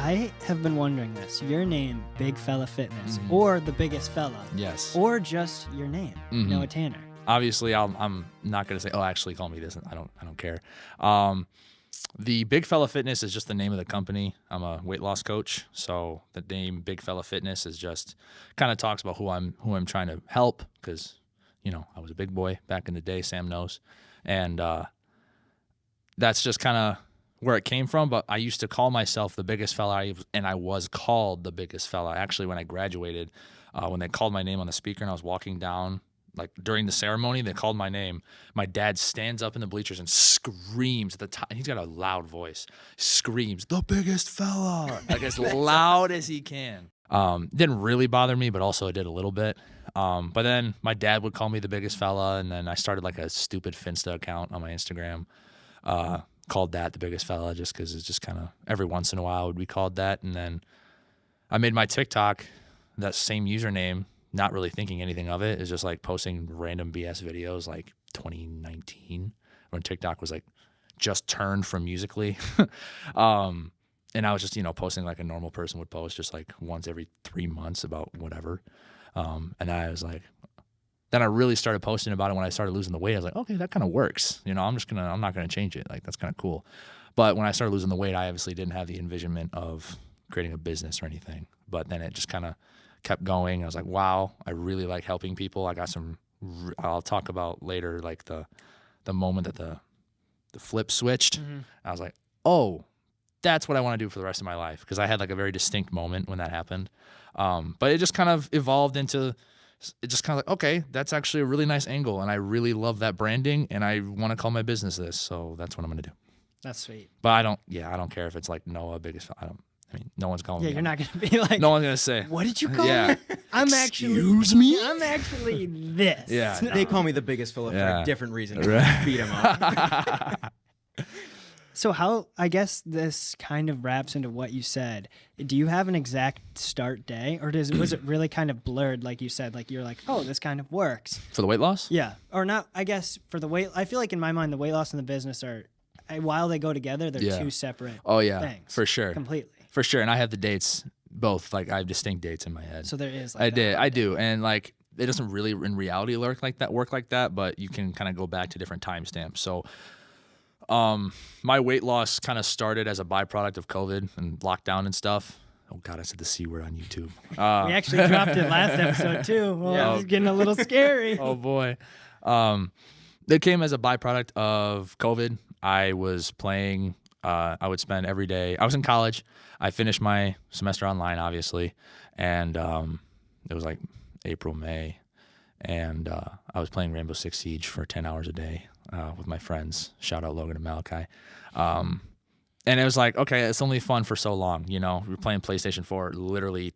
I have been wondering this. Your name, Big Fella Fitness, Mhm. or The Biggest Fella. Yes. Or just your name, Mhm. Noah Tanner. Obviously, I'm not going to say, oh, actually call me this. I don't care. The Big Fella Fitness is just the name of the company. I'm a weight loss coach. So the name Big Fella Fitness is just kind of talks about who I'm trying to help, because, I was a big boy back in the day. Sam knows. And that's just kind of where it came from. But I used to call myself the biggest fella, and I was called the biggest fella. Actually, when I graduated, when they called my name on the speaker and I was walking down, like during the ceremony, they called my name. My dad stands up in the bleachers and screams at the top. And he's got a loud voice. Screams, "The biggest fella!" Like as loud as he can. Didn't really bother me, but also it did a little bit. But then my dad would call me the biggest fella, and then I started like a stupid Finsta account on my Instagram, called that the biggest fella, just because it's just kind of every once in a while it would be called that. And then I made my TikTok that same username, not really thinking anything of it. It's just like posting random BS videos, like 2019 when TikTok was like just turned from Musical.ly. And I was just, posting like a normal person would post, just like once every 3 months about whatever. And I was like, then I really started posting about it when I started losing the weight. I was like, okay, that kind of works. I'm not going to change it. Like, that's kind of cool. But when I started losing the weight, I obviously didn't have the envisionment of creating a business or anything. But then it just kind of kept going. I was like, wow, I really like helping people. I got some, I'll talk about later, like the moment that the flip switched. Mm-hmm. I was like, oh, that's what I want to do for the rest of my life. Because I had like a very distinct moment when that happened. But it just kind of evolved into, it just kind of like, okay, that's actually a really nice angle. And I really love that branding. And I want to call my business this. So that's what I'm going to do. That's sweet. But I don't care if it's like Noah, biggest, no one's calling me. Yeah, you're not going to be like, no one's going to say, what did you call Yeah. me? Excuse me? I'm actually this. Yeah. They call me the biggest fella for Yeah. a different reason. Right. Beat him up. So how, I guess this kind of wraps into what you said. Do you have an exact start day, or was it really kind of blurred, like you said? Like you're like, oh, this kind of works. For the weight loss? Yeah. Or not, I guess, for the weight, I feel like in my mind, the weight loss and the business are, while they go together, they're Yeah. two separate Oh, yeah, things. for sure. Completely. For sure. And I have the dates both. Like I have distinct dates in my head. So there is like I do. And like it doesn't really in reality work like that, but you can kind of go back to different timestamps. So my weight loss kind of started as a byproduct of COVID and lockdown and stuff. Oh God, I said the C word on YouTube. we actually dropped it last episode too. Well, Yeah. it's getting a little scary. Oh boy. It came as a byproduct of COVID. I was playing, I would spend every day, I was in college. I finished my semester online, obviously. And it was like April, May. And I was playing Rainbow Six Siege for 10 hours a day with my friends. Shout out Logan and Malachi. And it was like, okay, it's only fun for so long. We're playing PlayStation 4 literally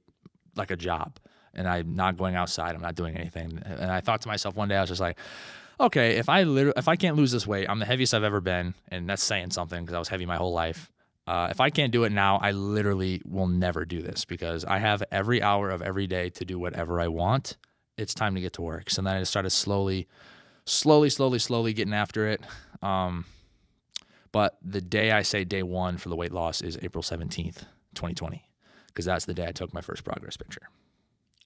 like a job. And I'm not going outside. I'm not doing anything. And I thought to myself one day, I was just like, okay, if I can't lose this weight, I'm the heaviest I've ever been. And that's saying something because I was heavy my whole life. If I can't do it now, I literally will never do this because I have every hour of every day to do whatever I want. It's time to get to work. So then I just started slowly getting after it. But the day I say day one for the weight loss is April 17th, 2020, because that's the day I took my first progress picture.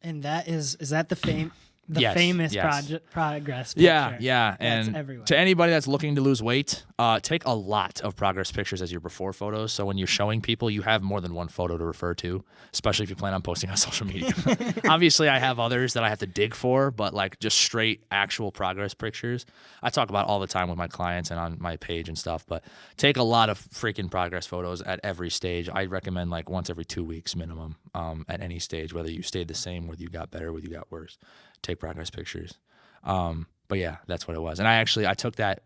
And that is that the Yes, famous yes. progress picture? Yeah. That's And everywhere. to anybody that's looking to lose weight, take a lot of progress pictures as your before photos. So when you're showing people, you have more than one photo to refer to, especially if you plan on posting on social media. Obviously, I have others that I have to dig for, but like just straight actual progress pictures, I talk about all the time with my clients and on my page and stuff. But take a lot of freaking progress photos at every stage. I recommend like once every 2 weeks minimum at any stage, whether you stayed the same, whether you got better, whether you got worse. Take progress pictures. But yeah, that's what it was. And I took that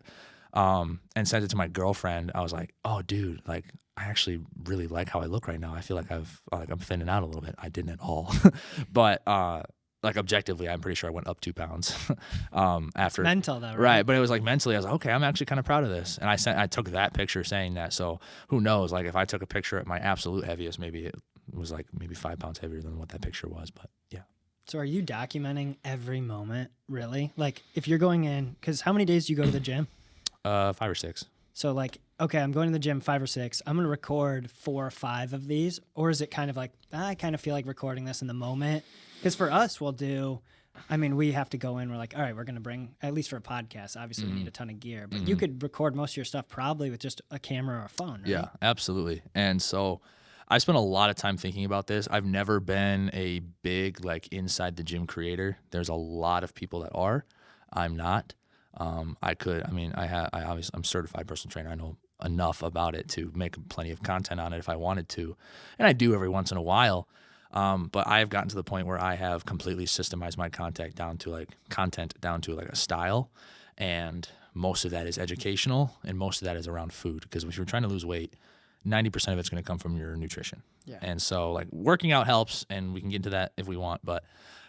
and sent it to my girlfriend. I was like, oh dude, like I actually really like how I look right now. I feel like I'm thinning out a little bit. I didn't at all. But like objectively, I'm pretty sure I went up 2 pounds after. It's mental though, Right. But it was like mentally, I was like, okay, I'm actually kind of proud of this. And I took that picture saying that. So who knows? Like if I took a picture at my absolute heaviest, maybe it was like maybe 5 pounds heavier than what that picture was. But yeah. So are you documenting every moment, really? Like if you're going in, because how many days do you go to the gym? 5 or 6. So like okay, I'm going to the gym 5 or 6. I'm going to record 4 or 5 of these? Or is it kind of like, I kind of feel like recording this in the moment? Because for us, we have to go in. We're like, all right, we're going to bring, at least for a podcast, obviously we need a ton of gear. But you could record most of your stuff probably with just a camera or a phone, right? Yeah, absolutely. And so I spent a lot of time thinking about this. I've never been a big, like, inside the gym creator. There's a lot of people that are. I'm not. I'm certified personal trainer. I know enough about it to make plenty of content on it if I wanted to. And I do every once in a while. But I've gotten to the point where I have completely systemized my content down to like a style. And most of that is educational and most of that is around food. Because if you're trying to lose weight, 90% of it's going to come from your nutrition. Yeah. And so, like, working out helps, and we can get into that if we want, but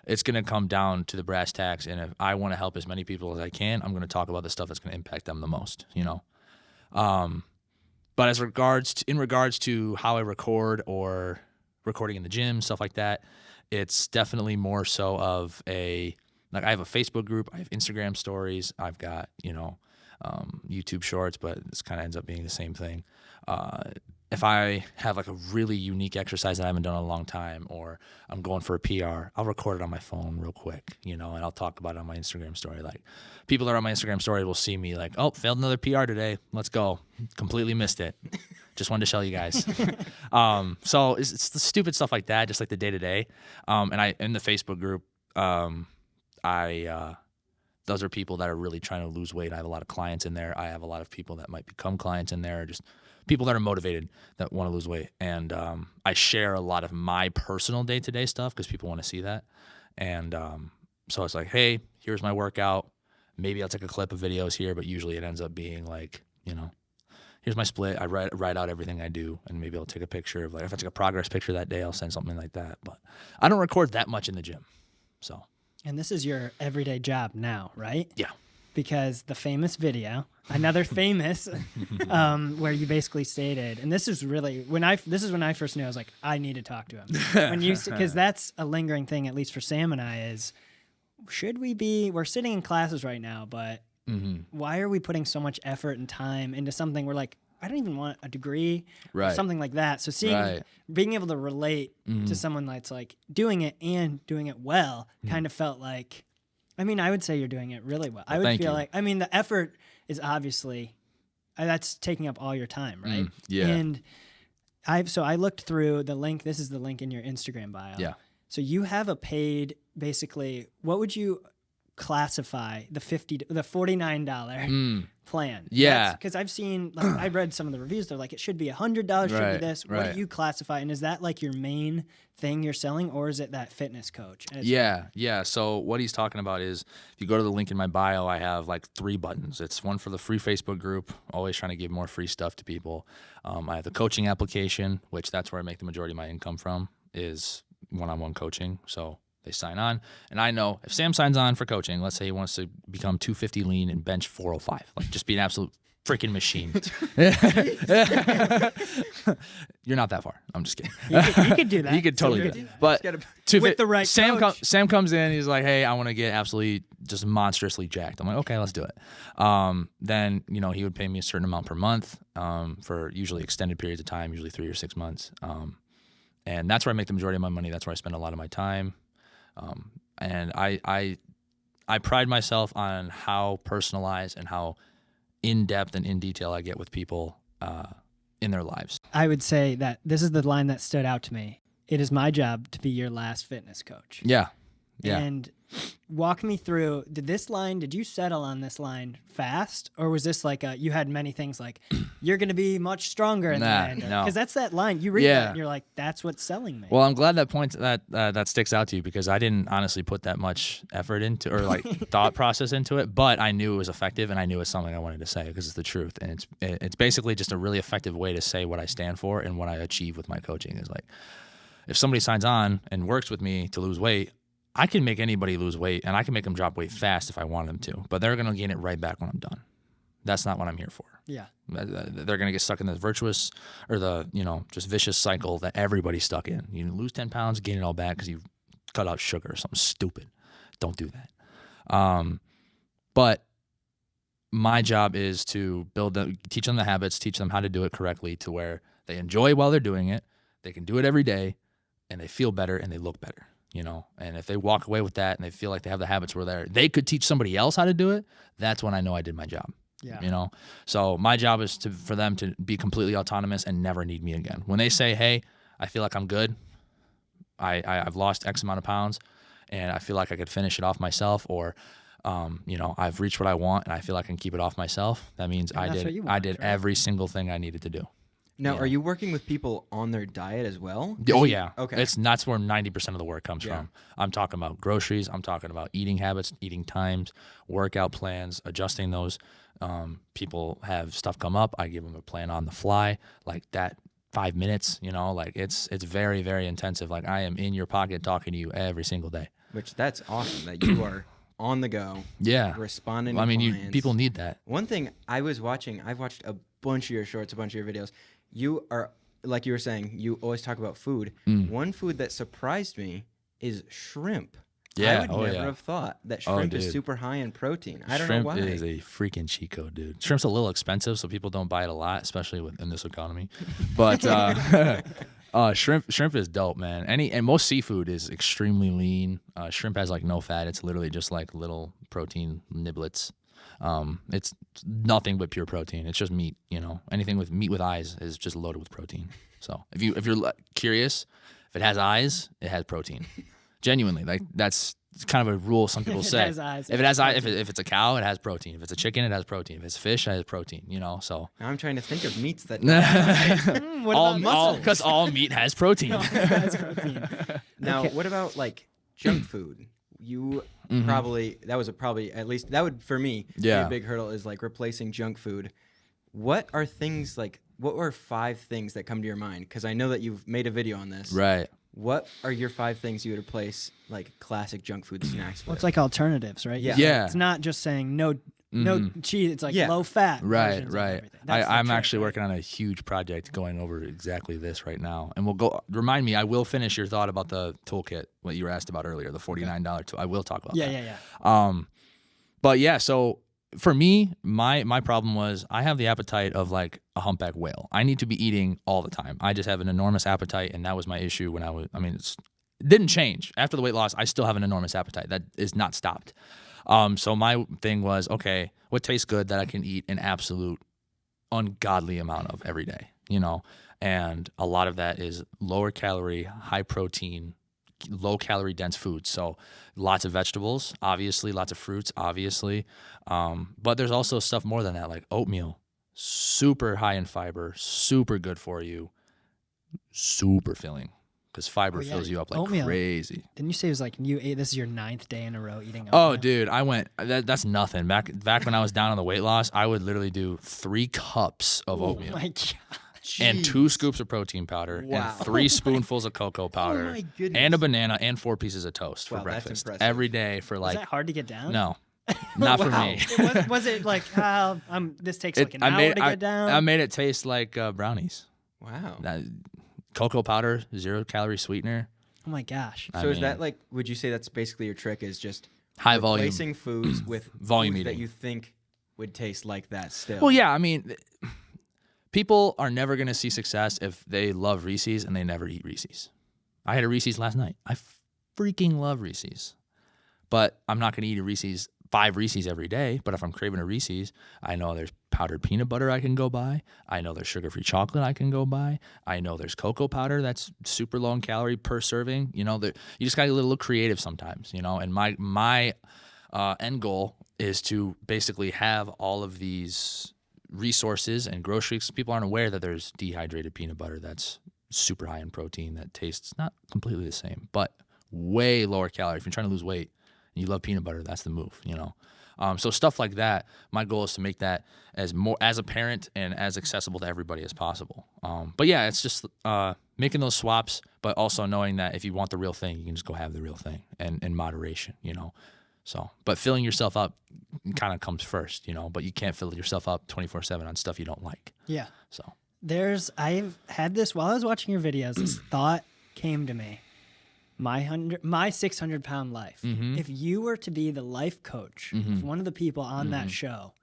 it's going to come down to the brass tacks. And if I want to help as many people as I can, I'm going to talk about the stuff that's going to impact them the most, you know? But in regards to how I record or recording in the gym, stuff like that, it's definitely more so of I have a Facebook group, I have Instagram stories, I've got, YouTube shorts, but this kind of ends up being the same thing. If I have like a really unique exercise that I haven't done in a long time, or I'm going for a PR, I'll record it on my phone real quick, and I'll talk about it on my Instagram story. Like, people that are on my Instagram story will see me like, oh, failed another PR today. Let's go. Completely missed it. Just wanted to show you guys. So it's the stupid stuff like that, just like the day to day. And in the Facebook group, those are people that are really trying to lose weight. I have a lot of clients in there. I have a lot of people that might become clients in there, just people that are motivated that want to lose weight. And I share a lot of my personal day-to-day stuff because people want to see that. And so it's like, hey, here's my workout. Maybe I'll take a clip of videos here, but usually it ends up being like, here's my split. I write out everything I do, and maybe I'll take a picture of, like, if I take a progress picture that day, I'll send something like that. But I don't record that much in the gym. So. And this is your everyday job now, right? Yeah. Because the famous video, another famous, where you basically stated, and this is when I first knew, I was like, I need to talk to him. Because that's a lingering thing, at least for Sam and I, is we're sitting in classes right now, but why are we putting so much effort and time into something we're like, I don't even want a degree or something like that. So being able to relate to someone that's like doing it and doing it well kind of felt like, I would say you're doing it really well. I would feel like, the effort is obviously, that's taking up all your time, right? Yeah. And I looked through the link. This is the link in your Instagram bio. Yeah. So you have a paid, basically, what would you classify the $49 plan? Yeah. Because I've seen, I read some of the reviews. They're like, it should be $100, should be this. What do you classify? And is that like your main thing you're selling, or is it that fitness coach? Yeah. So what he's talking about is, if you go to the link in my bio, I have like 3 buttons. It's one for the free Facebook group, always trying to give more free stuff to people. I have the coaching application, which that's where I make the majority of my income from, is one-on-one coaching. So they sign on, and I know if Sam signs on for coaching, let's say he wants to become 250 lean and bench 405, like just be an absolute freaking machine. You're not that far. I'm just kidding. He could do that. He could totally do that. But with the right coach. Sam comes in, he's like, hey, I want to get absolutely just monstrously jacked. I'm like, okay, let's do it. Then, he would pay me a certain amount per month for usually extended periods of time, usually 3 or 6 months. And that's where I make the majority of my money. That's where I spend a lot of my time. And I pride myself on how personalized and how in-depth and in detail I get with people in their lives. I would say that this is the line that stood out to me. It is my job to be your last fitness coach. Yeah. And walk me through, did you settle on this line fast? Or was this like you had many things like, you're going to be much stronger in the end? No. Because that's that line. You read that and you're like, that's what's selling me. Well, I'm glad that sticks out to you, because I didn't honestly put that much effort into, or like thought process into it, but I knew it was effective, and I knew it was something I wanted to say because it's the truth. And it's basically just a really effective way to say what I stand for and what I achieve with my coaching. Is like, if somebody signs on and works with me to lose weight, I can make anybody lose weight, and I can make them drop weight fast if I want them to, but they're going to gain it right back when I'm done. That's not what I'm here for. Yeah. They're going to get stuck in the virtuous, or the, just vicious cycle that everybody's stuck in. You lose 10 pounds, gain it all back because you cut out sugar or something stupid. Don't do that. But my job is to teach them the habits, teach them how to do it correctly to where they enjoy while they're doing it, they can do it every day, and they feel better and they look better, you know? And if they walk away with that and they feel like they have the habits where they could teach somebody else how to do it, that's when I know I did my job. Yeah. You know? So my job is for them to be completely autonomous and never need me again. When they say, hey, I feel like I'm good, I've lost X amount of pounds, and I feel like I could finish it off myself, or you know, I've reached what I want and I feel like I can keep it off myself. That means I did every single thing I needed to do. Now, are you working with people on their diet as well? Oh, yeah. Okay. That's where 90% of the work comes from. I'm talking about groceries. I'm talking about eating habits, eating times, workout plans, adjusting those. People have stuff come up. I give them a plan on the fly, like that 5 minutes, you know, like it's very, very intensive. Like I am in your pocket talking to you every single day. Which that's awesome that you are on the go. Yeah. Responding Well, I to mean, clients. people need that. One thing I've watched a bunch of your shorts, a bunch of your videos. You are, like you were saying, you always talk about food. One food that surprised me is shrimp. Yeah. I would never have thought that shrimp is super high in protein. I don't know why. Shrimp is a freaking cheat code, dude. Shrimp's a little expensive, so people don't buy it a lot, especially in this economy. But shrimp is dope, man. And most seafood is extremely lean. Shrimp has like no fat. It's literally just like little protein niblets. It's nothing but pure protein. It's just meat, you know. Anything with meat with eyes is just loaded with protein. So if you're curious, if it has eyes, it has protein. Genuinely, like that's kind of a rule some people say. If it has eyes, if it's a cow, it has protein. If it's a chicken, it has protein. If it's fish, it has protein. You know, so Now I'm trying to think of meats that. because all meat has protein. Now, what about like junk food? You probably at least that would for me be a big hurdle is like replacing junk food. What are 5 things that come to your mind? Because I know that you've made a video on this. Right. What are your 5 things you would replace like classic junk food snacks with? Well, it's like alternatives, right? Yeah. It's not just saying no cheese. It's like low fat. Right. I'm I'm actually working on a huge project going over exactly this right now. And we'll go. Remind me, I will finish your thought about the toolkit, what you were asked about earlier, the $49 tool. I will talk about that. Yeah. But yeah, so for me, my problem was I have the appetite of like a humpback whale. I need to be eating all the time. I just have an enormous appetite, and that was my issue when it didn't change. After the weight loss, I still have an enormous appetite. That is not stopped. So my thing was, okay, what tastes good that I can eat an absolute ungodly amount of every day, you know? And a lot of that is lower calorie, high protein, low calorie dense foods. So lots of vegetables, obviously, lots of fruits, obviously. But there's also stuff more than that, like oatmeal, super high in fiber, super good for you, super filling. Because fiber fills you up like oatmeal. Crazy. Didn't you say it was like this is your 9th day in a row eating oatmeal? Oh, dude, that's nothing. Back when I was down on the weight loss, I would literally do 3 cups of oatmeal. Oh my God. And 2 scoops of protein powder, and 3 spoonfuls of cocoa powder, my goodness. and a banana, and 4 pieces of toast for breakfast every day for like. Is that hard to get down? No, not for me. Was it like this takes like an hour to get down? I made it taste like brownies. Wow. Cocoa powder, 0-calorie sweetener. Oh my gosh. So is that like? Would you say that's basically your trick? Is just high volume replacing foods with volume foods eating that you think would taste like that still? Well, yeah. I mean, people are never going to see success if they love Reese's and they never eat Reese's. I had a Reese's last night. I freaking love Reese's. But I'm not going to eat a Reese's, 5 Reese's every day. But if I'm craving a Reese's, I know there's powdered peanut butter I can go buy. I know there's sugar-free chocolate I can go buy. I know there's cocoa powder that's super low in calorie per serving. You know, you just got to get a little creative sometimes, you know. And my end goal is to basically have all of these resources and groceries. People aren't aware that there's dehydrated peanut butter that's super high in protein that tastes not completely the same, but way lower calorie. If you're trying to lose weight and you love peanut butter, that's the move, you know. So stuff like that, my goal is to make that as apparent and as accessible to everybody as possible. But yeah, it's just making those swaps, but also knowing that if you want the real thing, you can just go have the real thing and in moderation, you know. So, but filling yourself up kind of comes first, you know, but you can't fill yourself up 24/7 on stuff you don't like. Yeah. So I've had this while I was watching your videos, this thought came to me. My 600-pound life. Mm-hmm. If you were to be the life coach of one of the people on that show,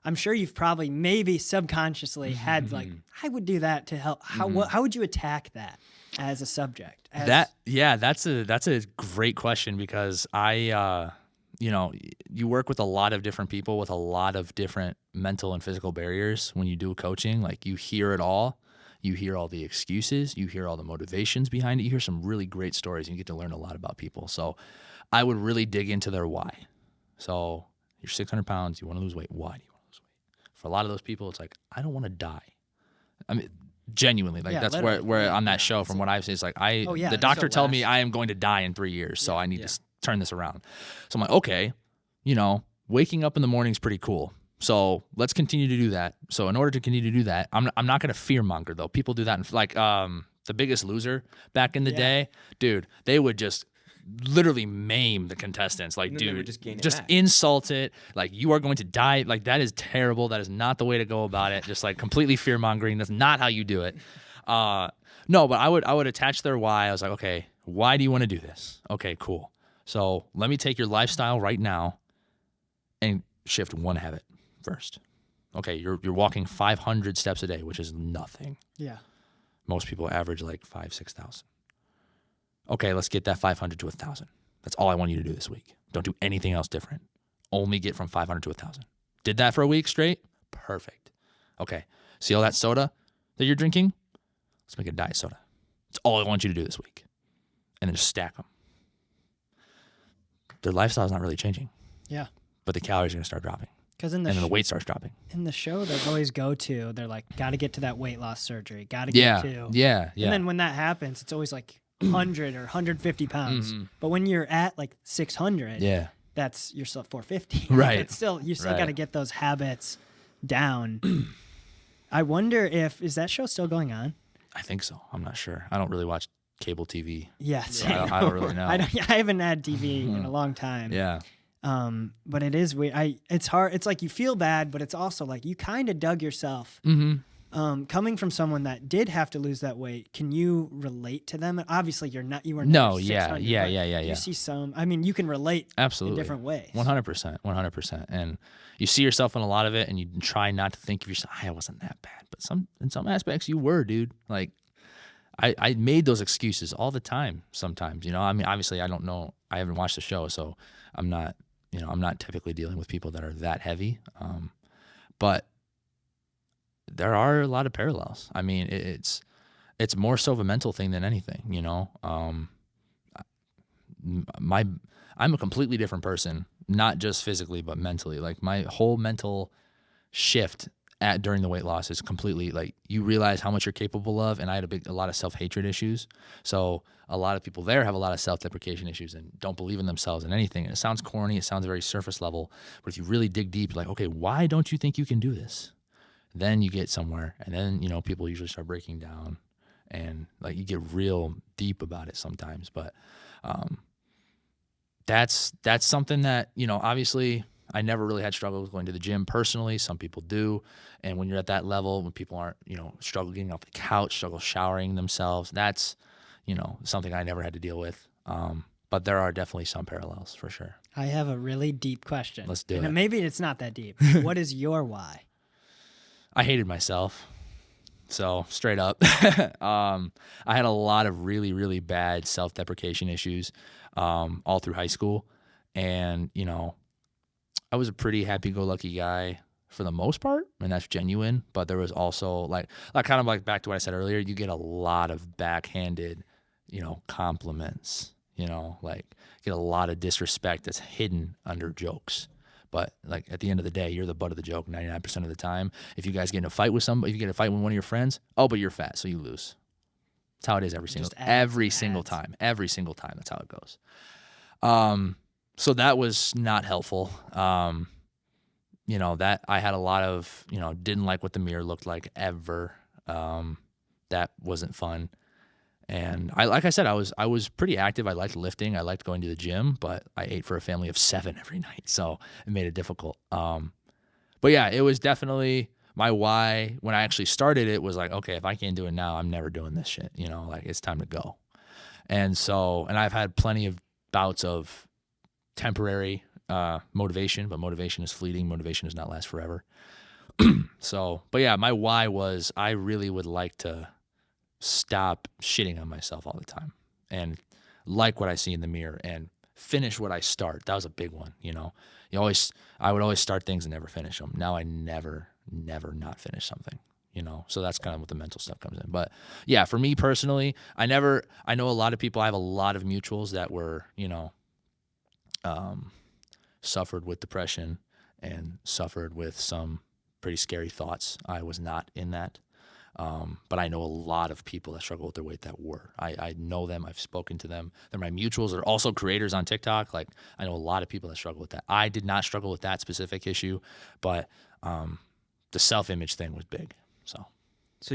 I'm sure you've probably maybe subconsciously had like, I would do that to help. How would you attack that as a subject? That's a great question, because you work with a lot of different people with a lot of different mental and physical barriers when you do coaching. Like, you hear it all. You hear all the excuses. You hear all the motivations behind it. You hear some really great stories, and you get to learn a lot about people. So I would really dig into their why. So you're 600 pounds. You want to lose weight. Why do you want to lose weight? For a lot of those people, it's like, I don't want to die. I mean, genuinely, like, that's where on that show, from what I've seen, it's like, the doctor told me I am going to die in 3 years, so I need to turn this around. So I'm like, okay, waking up in the morning is pretty cool. So let's continue to do that. So in order to continue to do that, I'm not going to fear monger, though. People do that. And like The Biggest Loser back in the day, dude, they would just literally maim the contestants. Like, dude, just insult it. Like, you are going to die. Like, that is terrible. That is not the way to go about it. Just like completely fear mongering. That's not how you do it. No, but I would attach their why. I was like, okay, why do you want to do this? Okay, cool. So let me take your lifestyle right now and shift one habit first. Okay, you're walking 500 steps a day, which is nothing. Yeah. Most people average like 6,000. Okay, let's get that 500 to 1,000. That's all I want you to do this week. Don't do anything else different. Only get from 500 to 1,000. Did that for a week straight? Perfect. Okay, see all that soda that you're drinking? Let's make a diet soda. That's all I want you to do this week. And then just stack them. Their lifestyle is not really changing. Yeah. But the calories are going to start dropping. And then the weight starts dropping. In the show, they always go to, they're like, got to get to that weight loss surgery. Got to get to. Yeah. And then when that happens, it's always like 100 or 150 pounds. Mm-hmm. But when you're at like 600, that's you're still 450. Right. It's still, you still got to get those habits down. I wonder is that show still going on? I think so. I'm not sure. I don't really watch cable TV. Yes. I don't really know. I haven't had TV in a long time. Yeah. But it is weird. It's hard. It's like you feel bad, but it's also like you kind of dug yourself. Mm-hmm. Coming from someone that did have to lose that weight, can you relate to them? Obviously, you were no, yeah. You see some. I mean, you can relate absolutely in different ways. 100%. And you see yourself in a lot of it, and you try not to think of yourself. I wasn't that bad, but in some aspects, you were, dude. Like, I made those excuses all the time. Sometimes, I mean, obviously, I don't know. I haven't watched the show, so I'm not typically dealing with people that are that heavy. But there are a lot of parallels. I mean, it's more so of a mental thing than anything, I'm a completely different person, not just physically, but mentally. Like, my whole mental shift during the weight loss is completely, like, you realize how much you're capable of. And I had a lot of self-hatred issues. So a lot of people there have a lot of self-deprecation issues and don't believe in themselves and anything. And it sounds corny. It sounds very surface level. But if you really dig deep, like, okay, why don't you think you can do this? Then you get somewhere. And then, people usually start breaking down and, like, you get real deep about it sometimes. But that's something that, obviously I never really had struggles going to the gym personally. Some people do. And when you're at that level, when people aren't, struggle getting off the couch, struggle showering themselves, that's, something I never had to deal with. But there are definitely some parallels for sure. I have a really deep question. Let's do it. Maybe it's not that deep. What is your why? I hated myself. So straight up, I had a lot of really, really bad self-deprecation issues all through high school. And, I was a pretty happy-go-lucky guy for the most part, and that's genuine. But there was also like kind of like back to what I said earlier, you get a lot of backhanded, compliments, like get a lot of disrespect that's hidden under jokes. But like at the end of the day, you're the butt of the joke 99% of the time. If you guys get in a fight with somebody, if you get in a fight with one of your friends, oh, but you're fat, so you lose. That's how it is every single time. Every single time. That's how it goes. So that was not helpful. That I had a lot of, didn't like what the mirror looked like ever. That wasn't fun. And like I said, I was pretty active. I liked lifting. I liked going to the gym, but I ate for a family of 7 every night. So it made it difficult. But yeah, it was definitely my why. When I actually started it was like, okay, if I can't do it now, I'm never doing this shit. Like it's time to go. And I've had plenty of bouts of temporary motivation, but motivation is fleeting. Motivation does not last forever. So, but yeah, my why was I really would like to stop shitting on myself all the time and like what I see in the mirror and finish what I start. That was a big one, you know. I would always start things and never finish them. Now I never not finish something, you know. So that's kind of what the mental stuff comes in. But yeah, for me personally, I know a lot of people, I have a lot of mutuals that were, you know, suffered with depression and suffered with some pretty scary thoughts. I was not in that. But I know a lot of people that struggle with their weight that were. I know them. I've spoken to them. They're my mutuals. They're also creators on TikTok. Like, I know a lot of people that struggle with that. I did not struggle with that specific issue, but the self-image thing was big. So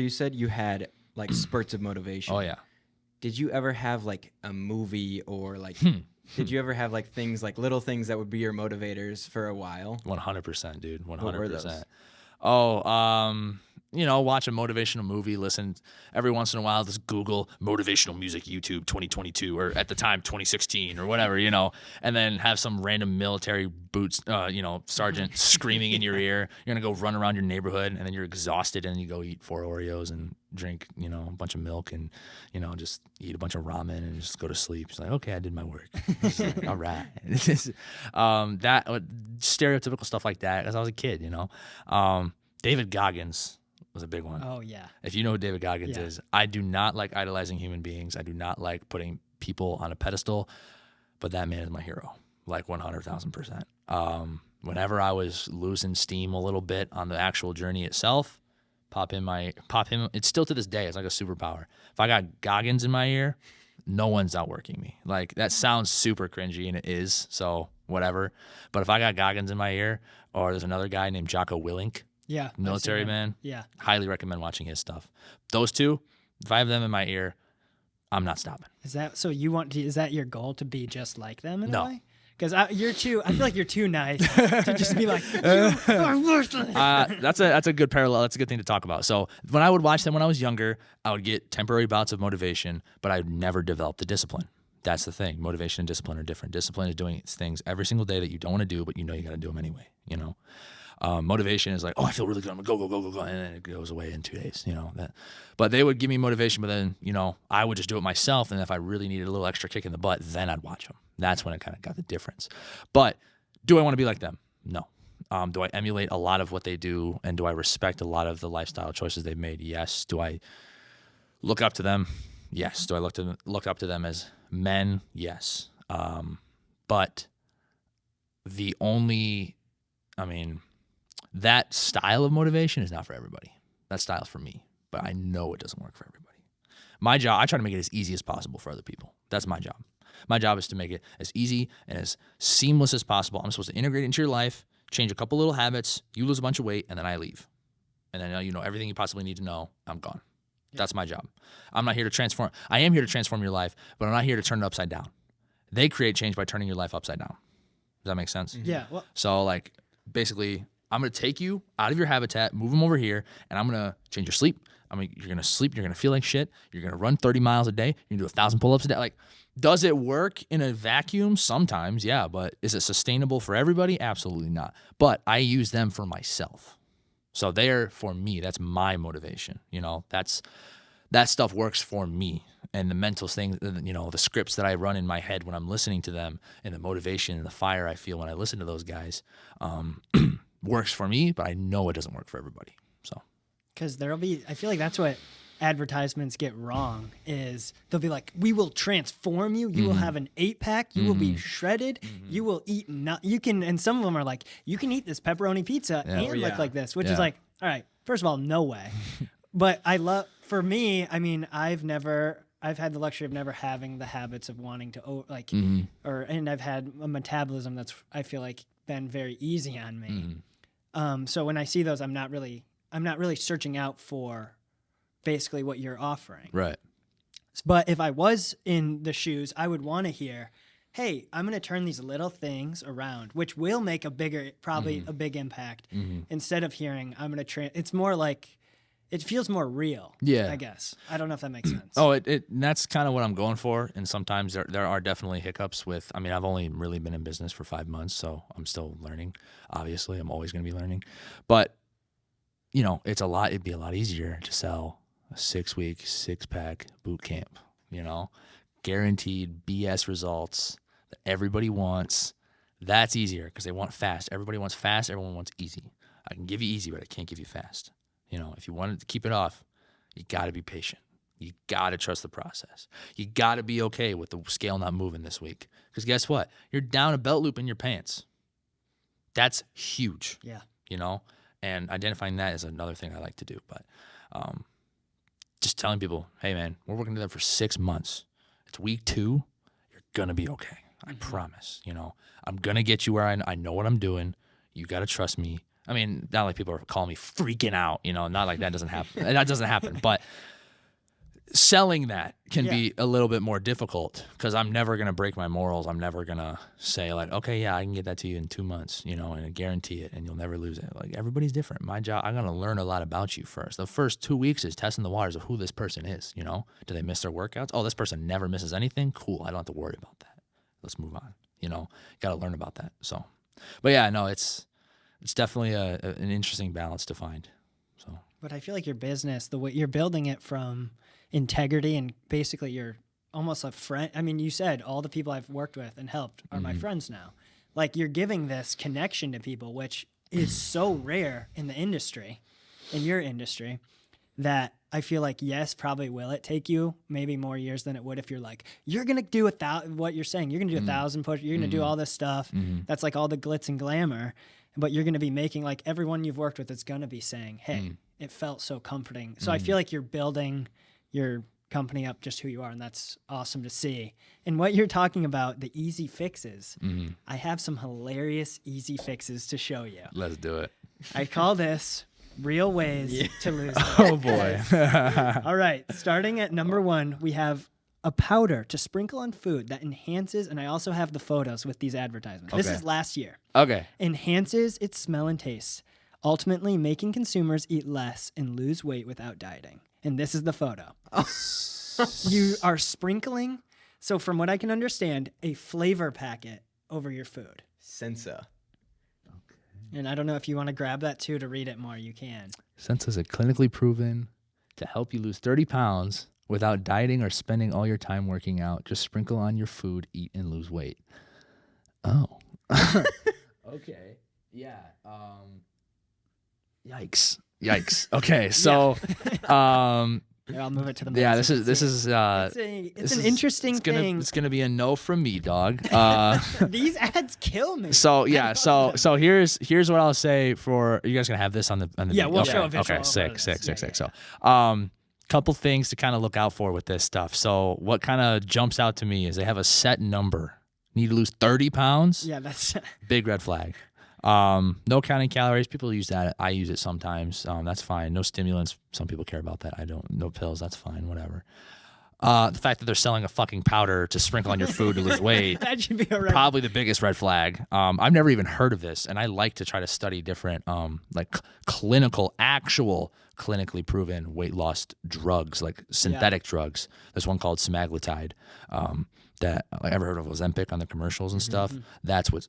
you said you had like spurts of motivation. Oh, yeah. Did you ever have like a movie or like did you ever have like things like little things that would be your motivators for a while? 100%, dude. 100%. What were those? Oh, you know, watch a motivational movie, listen every once in a while, just Google motivational music YouTube 2022 or at the time 2016 or whatever, you know, and then have some random military boots, you know, sergeant screaming in your ear. You're going to go run around your neighborhood and then you're exhausted and you go eat 4 Oreos and drink, you know, a bunch of milk and, you know, just eat a bunch of ramen and just go to sleep. It's like, okay, I did my work. Like, all right. That stereotypical stuff like that as I was a kid, you know. David Goggins was a big one. Oh, yeah. If you know who David Goggins is, I do not like idolizing human beings. I do not like putting people on a pedestal, but that man is my hero, like 100,000%. Whenever I was losing steam a little bit on the actual journey itself, pop him. It's still to this day, it's like a superpower. If I got Goggins in my ear, no one's outworking me. Like, that sounds super cringy, and it is, so whatever. But if I got Goggins in my ear, or there's another guy named Jocko Willink, yeah, military man. Yeah. Highly recommend watching his stuff. Those two, if I have them in my ear, I'm not stopping. Is that so? Is that your goal, to be just like them in No. a way? Because I feel like you're too nice to just be like, you are worthless. That's a good parallel. That's a good thing to talk about. So when I would watch them when I was younger, I would get temporary bouts of motivation, but I would never develop the discipline. That's the thing. Motivation and discipline are different. Discipline is doing things every single day that you don't want to do, but you know you got to do them anyway, you know. Motivation is like, oh, I feel really good. I'm gonna go, and then it goes away in 2 days, you know. But they would give me motivation, but then, you know, I would just do it myself. And if I really needed a little extra kick in the butt, then I'd watch them. That's when it kind of got the difference. But do I want to be like them? No. Do I emulate a lot of what they do, and do I respect a lot of the lifestyle choices they've made? Yes. Do I look up to them? Yes. Do I look up to them as men? Yes. But that style of motivation is not for everybody. That style is for me, but I know it doesn't work for everybody. My job, I try to make it as easy as possible for other people. That's my job. My job is to make it as easy and as seamless as possible. I'm supposed to integrate it into your life, change a couple little habits, you lose a bunch of weight, and then I leave. And then you know everything you possibly need to know, I'm gone. Yeah. That's my job. I'm not here to transform. I am here to transform your life, but I'm not here to turn it upside down. They create change by turning your life upside down. Does that make sense? Mm-hmm. Yeah. Well, so, like, basically, I'm going to take you out of your habitat, move them over here, and I'm going to change your sleep. You're going to sleep. You're going to feel like shit. You're going to run 30 miles a day. You're going to do 1,000 pull-ups a day. Like, does it work in a vacuum? Sometimes, yeah. But is it sustainable for everybody? Absolutely not. But I use them for myself. So they're for me. That's my motivation. You know, that stuff works for me. And the mental things, you know, the scripts that I run in my head when I'm listening to them, and the motivation and the fire I feel when I listen to those guys, works for me, but I know it doesn't work for everybody. So, because I feel like that's what advertisements get wrong, is they'll be like, we will transform you. You will have an 8-pack. You will be shredded. You will eat, and some of them are like, you can eat this pepperoni pizza and look like this, which is like, all right, first of all, no way. But for me, I mean, I've had the luxury of never having the habits of wanting to and I've had a metabolism that's, I feel like, been very easy on me. So when I see those, I'm not really searching out for basically what you're offering. Right. But if I was in the shoes, I would want to hear, hey, I'm going to turn these little things around, which will make a big impact, instead of hearing I'm going to it's more like, it feels more real. Yeah. I guess. I don't know if that makes sense. Oh, that's kind of what I'm going for. And sometimes there are definitely hiccups with, I mean, I've only really been in business for 5 months, so I'm still learning. Obviously, I'm always going to be learning. But it's a lot. It'd be a lot easier to sell a 6-week, 6-pack boot camp, guaranteed BS results that everybody wants. That's easier because they want fast. Everybody wants fast. Everyone wants easy. I can give you easy, but I can't give you fast. If you wanted to keep it off, you got to be patient. You got to trust the process. You got to be okay with the scale not moving this week. Because guess what? You're down a belt loop in your pants. That's huge. Yeah. And identifying that is another thing I like to do. But just telling people, hey, man, we're working together for 6 months. It's week 2. You're going to be okay. I promise. I'm going to get you where I know what I'm doing. You got to trust me. I mean, not like people are calling me freaking out, not like that doesn't happen. That doesn't happen. But selling that can be a little bit more difficult because I'm never going to break my morals. I'm never going to say like, okay, yeah, I can get that to you in 2 months, and I guarantee it and you'll never lose it. Like everybody's different. My job, I'm going to learn a lot about you first. The first 2 weeks is testing the waters of who this person is, Do they miss their workouts? Oh, this person never misses anything? Cool. I don't have to worry about that. Let's move on. Got to learn about that. So, but yeah, no, it's definitely an interesting balance to find. So, but I feel like your business, the way you're building it from integrity, and basically you're almost a friend. I mean, you said all the people I've worked with and helped are my friends now. Like you're giving this connection to people, which is so rare in the industry, in your industry, that I feel like, yes, probably will it take you maybe more years than it would if you're like, you're going to do what you're saying. You're going to do 1,000 push. You're going to do all this stuff. That's like all the glitz and glamour. But you're going to be making, like everyone you've worked with is going to be saying, hey, it felt so comforting. So I feel like you're building your company up just who you are, and that's awesome to see. And what you're talking about, the easy fixes, I have some hilarious easy fixes to show you. Let's do it. I call this real ways to lose weight. Oh, boy. All right. Starting at number 1, we have a powder to sprinkle on food that enhances, and I also have the photos with these advertisements. Okay. This is last year. Okay. Enhances its smell and taste, ultimately making consumers eat less and lose weight without dieting. And this is the photo. You are sprinkling, so from what I can understand, a flavor packet over your food. Sensa. And I don't know if you want to grab that too to read it more, you can. Sensa is clinically proven to help you lose 30 pounds without dieting or spending all your time working out. Just sprinkle on your food, eat, and lose weight. Oh. Okay. Yeah. Yikes. Okay. So, Here, I'll move it to the mic. Yeah, this is it's an interesting thing. It's gonna be a no from me, dog. These ads kill me. So yeah, so here's what I'll say for you guys. Gonna have this on the yeah, we'll show a visual. Okay, sick. So couple things to kind of look out for with this stuff. So what kind of jumps out to me is they have a set number. Need to lose 30 pounds. Yeah, that's big red flag. No counting calories. People use that. I use it sometimes. That's fine. No stimulants. Some people care about that. I don't. No pills. That's fine. Whatever. The fact that they're selling a fucking powder to sprinkle on your food to lose weight. That should be a red. Probably the biggest red flag. I've never even heard of this, and I like to try to study different, clinically proven weight loss drugs, like synthetic drugs. There's one called semaglutide. That I ever heard of Ozempic on the commercials and stuff. That's what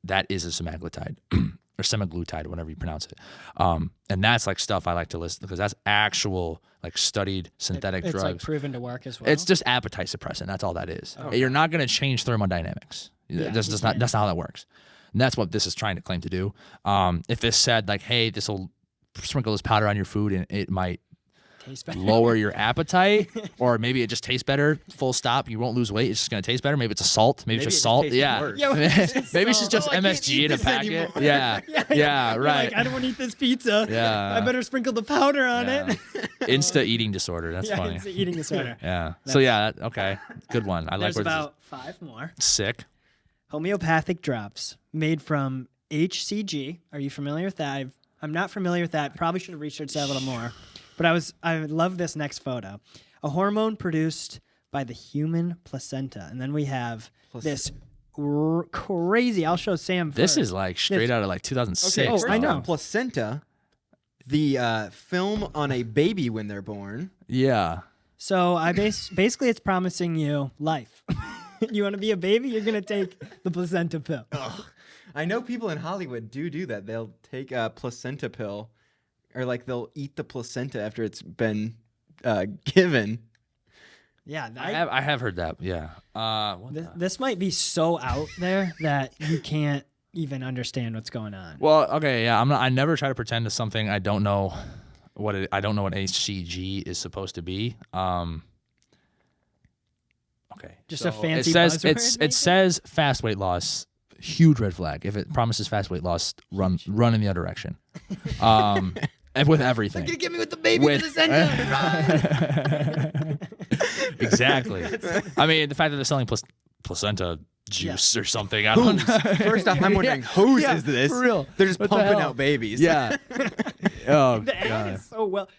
that is a semaglutide or semaglutide, whatever you pronounce it. And that's like stuff I like to list because that's actual like studied synthetic drugs. It's like proven to work as well. It's just appetite suppressant. That's all that is. Okay. You're not going to change thermodynamics. Yeah, that's not how that works. And that's what this is trying to claim to do. If it said like, hey, this will sprinkle this powder on your food and it might lower your appetite, or maybe it just tastes better, full stop, you won't lose weight, it's just going to taste better. Maybe it's a salt, maybe it's just salt. Yeah. Maybe it's just MSG in a packet. Yeah, right. Like, I don't want to eat this pizza. Yeah. I better sprinkle the powder on it. Insta eating disorder. That's funny. Insta eating disorder. Yeah. So yeah, okay. Good one. I like where about 5 more. Sick. Homeopathic drops made from HCG. Are you familiar with that? I'm not familiar with that. Probably should have researched that a little more. But I love this next photo. A hormone produced by the human placenta. And then we have this crazy, I'll show Sam first. This is like straight out of like 2006. Okay, I know. Placenta, the film on a baby when they're born. Yeah. So basically it's promising you life. You want to be a baby? You're going to take the placenta pill. Ugh. I know people in Hollywood do that. They'll take a placenta pill or like they'll eat the placenta after it's been given. Yeah, I have heard that. Yeah. This might be so out there that you can't even understand what's going on. Well, okay, yeah. I never try to pretend to something I don't know what I don't know what HCG is supposed to be. Okay. Just a fancy buzzword. It says fast weight loss. Huge red flag. If it promises fast weight loss, run in the other direction. And with everything. You're gonna get me with the baby with the center. Exactly. I mean, the fact that they're selling placenta juice or something. I don't know. First off, I'm wondering whose is this? For real. They're just pumping out babies. Yeah. Oh, the ad is so well.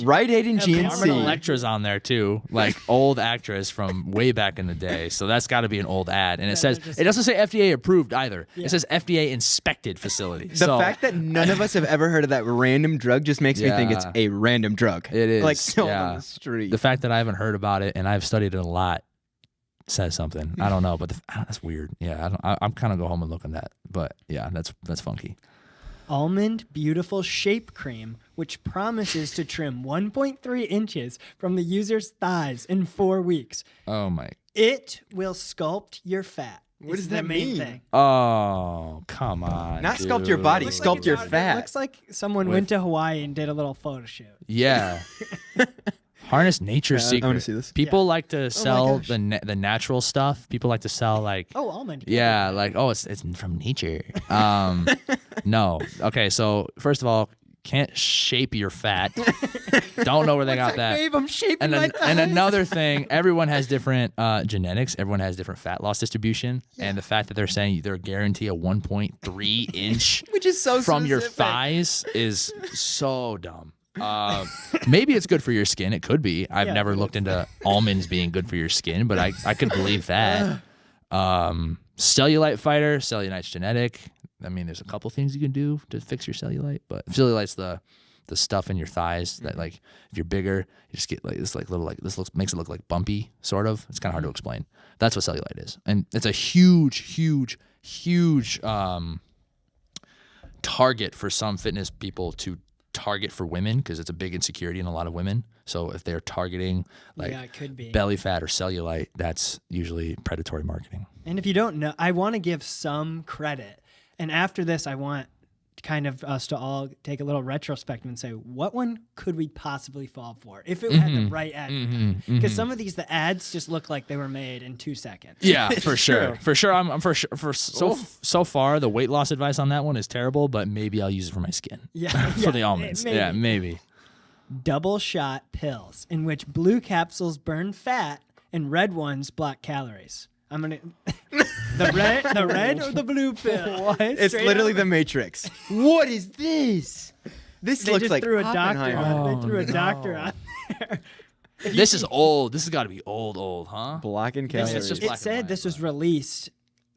Rite Aid and Carmen GNC. Electra's on there too, like old actress from way back in the day. So that's got to be an old ad. And it says it doesn't say FDA approved either. Yeah. It says FDA inspected facility. The fact that none of us have ever heard of that random drug just makes me think it's a random drug. It is like sold on the street. The fact that I haven't heard about it and I've studied it a lot says something. I don't know, but that's weird. Yeah, I'm kind of go home and look at that. But yeah, that's funky. Almond Beautiful Shape Cream, which promises to trim 1.3 inches from the user's thighs in 4 weeks. Oh my! It will sculpt your fat. What does that mean? Thing. Oh, come on! Not dude. Sculpt your body, sculpt like your fat. It looks like someone went to Hawaii and did a little photo shoot. Yeah. Harness nature's secret. I want to see this. People like to sell the natural stuff. People like to sell like almond. Yeah, like it's from nature. No. Okay, so first of all, can't shape your fat. Don't know where they got that. Babe, I'm shaping my thighs. And another thing, everyone has different genetics. Everyone has different fat loss distribution, and the fact that they're saying they're guarantee a 1.3 inch, which is so from specific. your thighs, is so dumb. Maybe it's good for your skin. It could be. I've never looked into almonds being good for your skin, but I could believe that. Cellulite fighter, cellulite's genetic. I mean, there's a couple things you can do to fix your cellulite, but cellulite's the stuff in your thighs that, like, if you're bigger, you just get like this makes it look like bumpy, sort of. It's kind of hard to explain. That's what cellulite is, and it's a huge target for some fitness people to target for women, because it's a big insecurity in a lot of women. So if they're targeting it could be belly fat or cellulite, that's usually predatory marketing. And if you don't know, I want to give some credit. And after this, I want kind of us to all take a little retrospective and say, what one could we possibly fall for if it had the right ad? Because some of these, the ads just look like they were made in 2 seconds. Yeah, for sure. For sure. I'm for sure. So far, the weight loss advice on that one is terrible, but maybe I'll use it for my skin. For the almonds. Maybe. Yeah, maybe. Double shot pills in which blue capsules burn fat and red ones block calories. I'm gonna the red or the blue pill. What? It's literally the Matrix. What is this? This looks like threw a doctor Oppenheimer. on. They threw a doctor on there. This is old. This has got to be old, huh? Blocking calories. It's just It black and said white, this was released.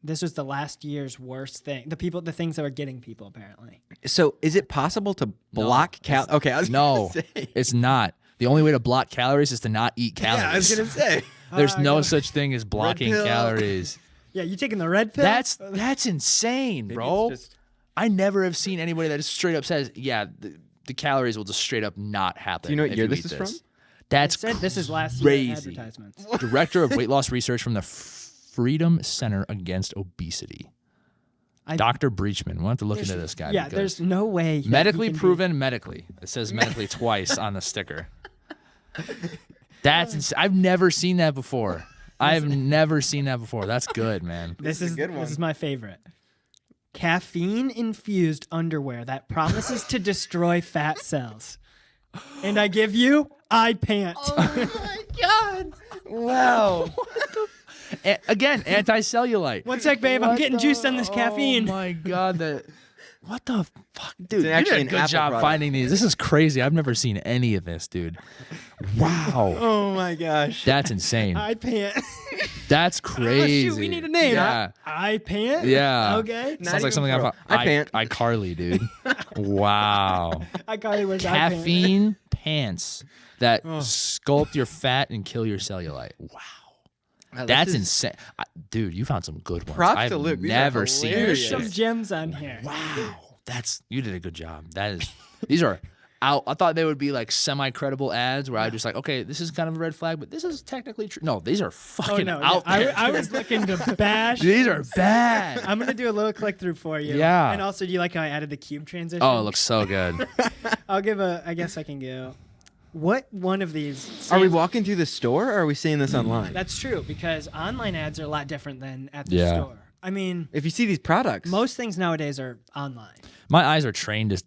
This was the last year's worst thing. The things that were getting people apparently. So is it possible to block calories? Okay, I was No, gonna say. it's not. The only way to block calories is to not eat calories. Yeah, I was gonna say. There's no such thing as blocking pill. calories. Yeah, you taking the red pill? That's insane, bro. I never have seen anybody that just straight up says, yeah, the calories will just straight up not happen. Do you know what if year you this eat is this. from? That's It said this is last crazy. year's advertisements. Director of Weight Loss Research from the Freedom Center Against Obesity. Dr. Breachman. We'll have to look into this guy. Yeah, there's no way. Medically proven medically. It says medically twice on the sticker. I've never seen that before. I've never seen that before. That's good, man. This is a good one. This is my favorite. Caffeine-infused underwear that promises to destroy fat cells. And I give you I pant. Oh my god! Wow. Again, anti-cellulite. One sec, babe. I'm getting juiced on this caffeine. Oh my god, what the fuck, dude? You actually did a an good Apple job product. finding these. This is crazy. I've never seen any of this, dude. Wow, Oh my gosh. that's insane. I pant. That's crazy. Oh, shoot, we need a name. Yeah, I pant? yeah. Okay. Not Sounds like even something pro. I pant. iCarly, dude. Wow. I got it. Where's I pant? Caffeine pants that sculpt your fat and kill your cellulite. Wow. That's insane. Dude, you found some good ones. Props I've to Luke. These are never seen hilarious. There's some this. gems on here. Wow. You did a good job. These are I thought they would be like semi-credible ads where I just like, okay, this is kind of a red flag, but this is technically true. No, these are fucking out there. I was looking to bash. These are bad. I'm gonna do a little click through for you. Yeah. And also, do you like how I added the cube transition? Oh, it looks so good. I'll give I guess I can go. What one of these? Are we walking through the store, or are we seeing this online? That's true, because online ads are a lot different than at the Yeah. store. I mean, if you see these products, most things nowadays are online. My eyes are trained to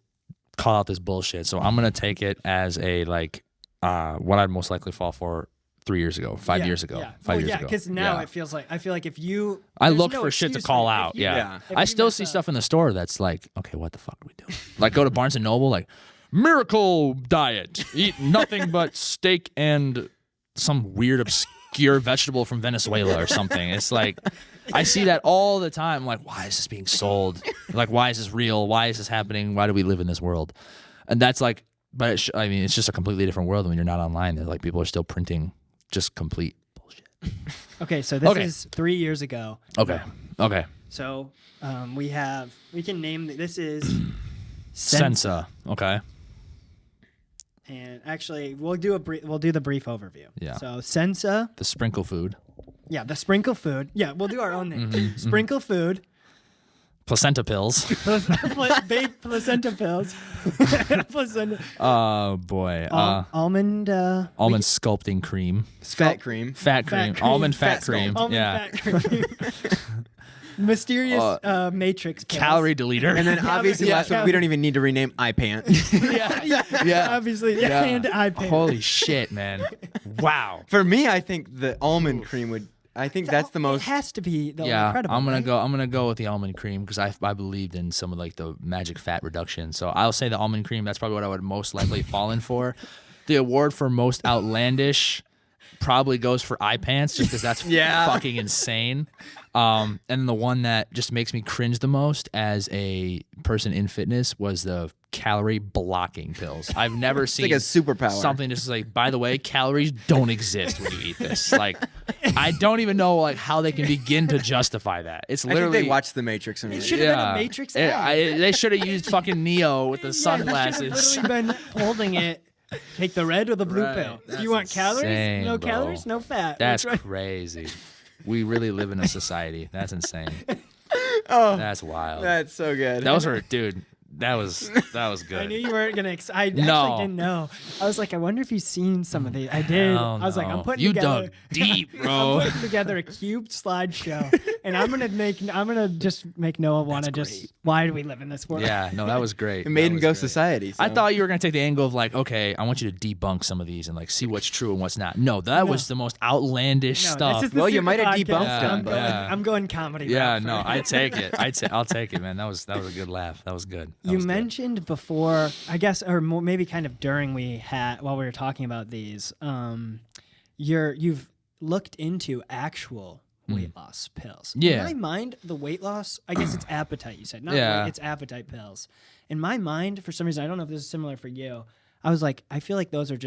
call out this bullshit, so I'm gonna take it as a like what I'd most likely fall for 3 years ago, 5 years ago, 5 years ago. Because now it feels like I feel like if you, I look no for shit to excuse call for it. out. If you- if I you still mess see up- stuff in the store that's like, okay, what the fuck are we doing? Like go to Barnes and Noble, like miracle diet, eat nothing but steak and some weird obscure vegetable from Venezuela or something. It's like I see that all the time. I'm like, why is this being sold? Like, why is this real? Why is this happening? Why do we live in this world? And that's like, but I mean, it's just a completely different world when you're not online. They're like people are still printing just complete bullshit. Okay, so this is 3 years ago. Okay. So we can name this is Sensa. Okay. And actually, we'll do the brief overview. Yeah. So Sensa, The sprinkle food. yeah, the sprinkle food. Yeah, we'll do our own name. Sprinkle food. Placenta pills. Baked placenta pills. Placenta. Oh boy. Almond. Almond sculpting cream. fat cream. Fat cream. Almond fat cream. Almond Yeah. fat cream. Mysterious matrix pills. Calorie deleter. And then obviously, last one, we don't even need to rename iPant. yeah. Obviously, yeah. And iPad. Holy shit, man. Wow. For me, I think the almond cream would. I think that's the most. It has to be the Yeah, incredible. I'm right? gonna go with the almond cream because I believed in some of like the magic fat reduction. So I'll say the almond cream. That's probably what I would most likely fall in for. The award for most outlandish probably goes for iPants just because that's fucking insane. And the one that just makes me cringe the most as a person in fitness was the calorie blocking pills. I've never seen like a superpower. something just like, by the way, calories don't exist when you eat this. Like, I don't even know like how they can begin to justify that. It's I think literally they watched The Matrix. And It should have been a Matrix ad. they should have used fucking Neo with the sunglasses. Yeah, literally been holding it. Take the red or the blue Right. pill. That's You want calories? insane, No bro. calories, no fat. That's right. crazy. We really live in a society. That's insane. Oh, That's wild. that's so good. That was her, dude. That was good. I knew you weren't gonna. I actually No. didn't know. I was like, I wonder if you've seen some of these. I did. Hell I was like, I'm no. putting You together. dug deep, I'm bro. putting together a cubed slideshow, and I'm gonna just make Noah want to just. great. Why do we live in this world? Yeah, no, that was great. It made That in was Ghost great. Society. I so. thought you were gonna take the angle of like, okay, I want you to debunk some of these and like see what's true and what's not. No, that was the most outlandish No, stuff. This is the Well, you Suka might have Podcast. debunked them, I'm but- going, Yeah. I'm going comedy. Yeah, route for no, it. I'd take it. I'll take it, man. That was a good laugh. That was good. That You was good. mentioned before, I guess, or more, maybe kind of during while we were talking about these, you've looked into actual weight loss pills. Yeah. In my mind, the weight loss, I guess it's appetite. You said not Yeah. weight, it's appetite pills. In my mind, for some reason, I don't know if this is similar for you. I was like, I feel like those are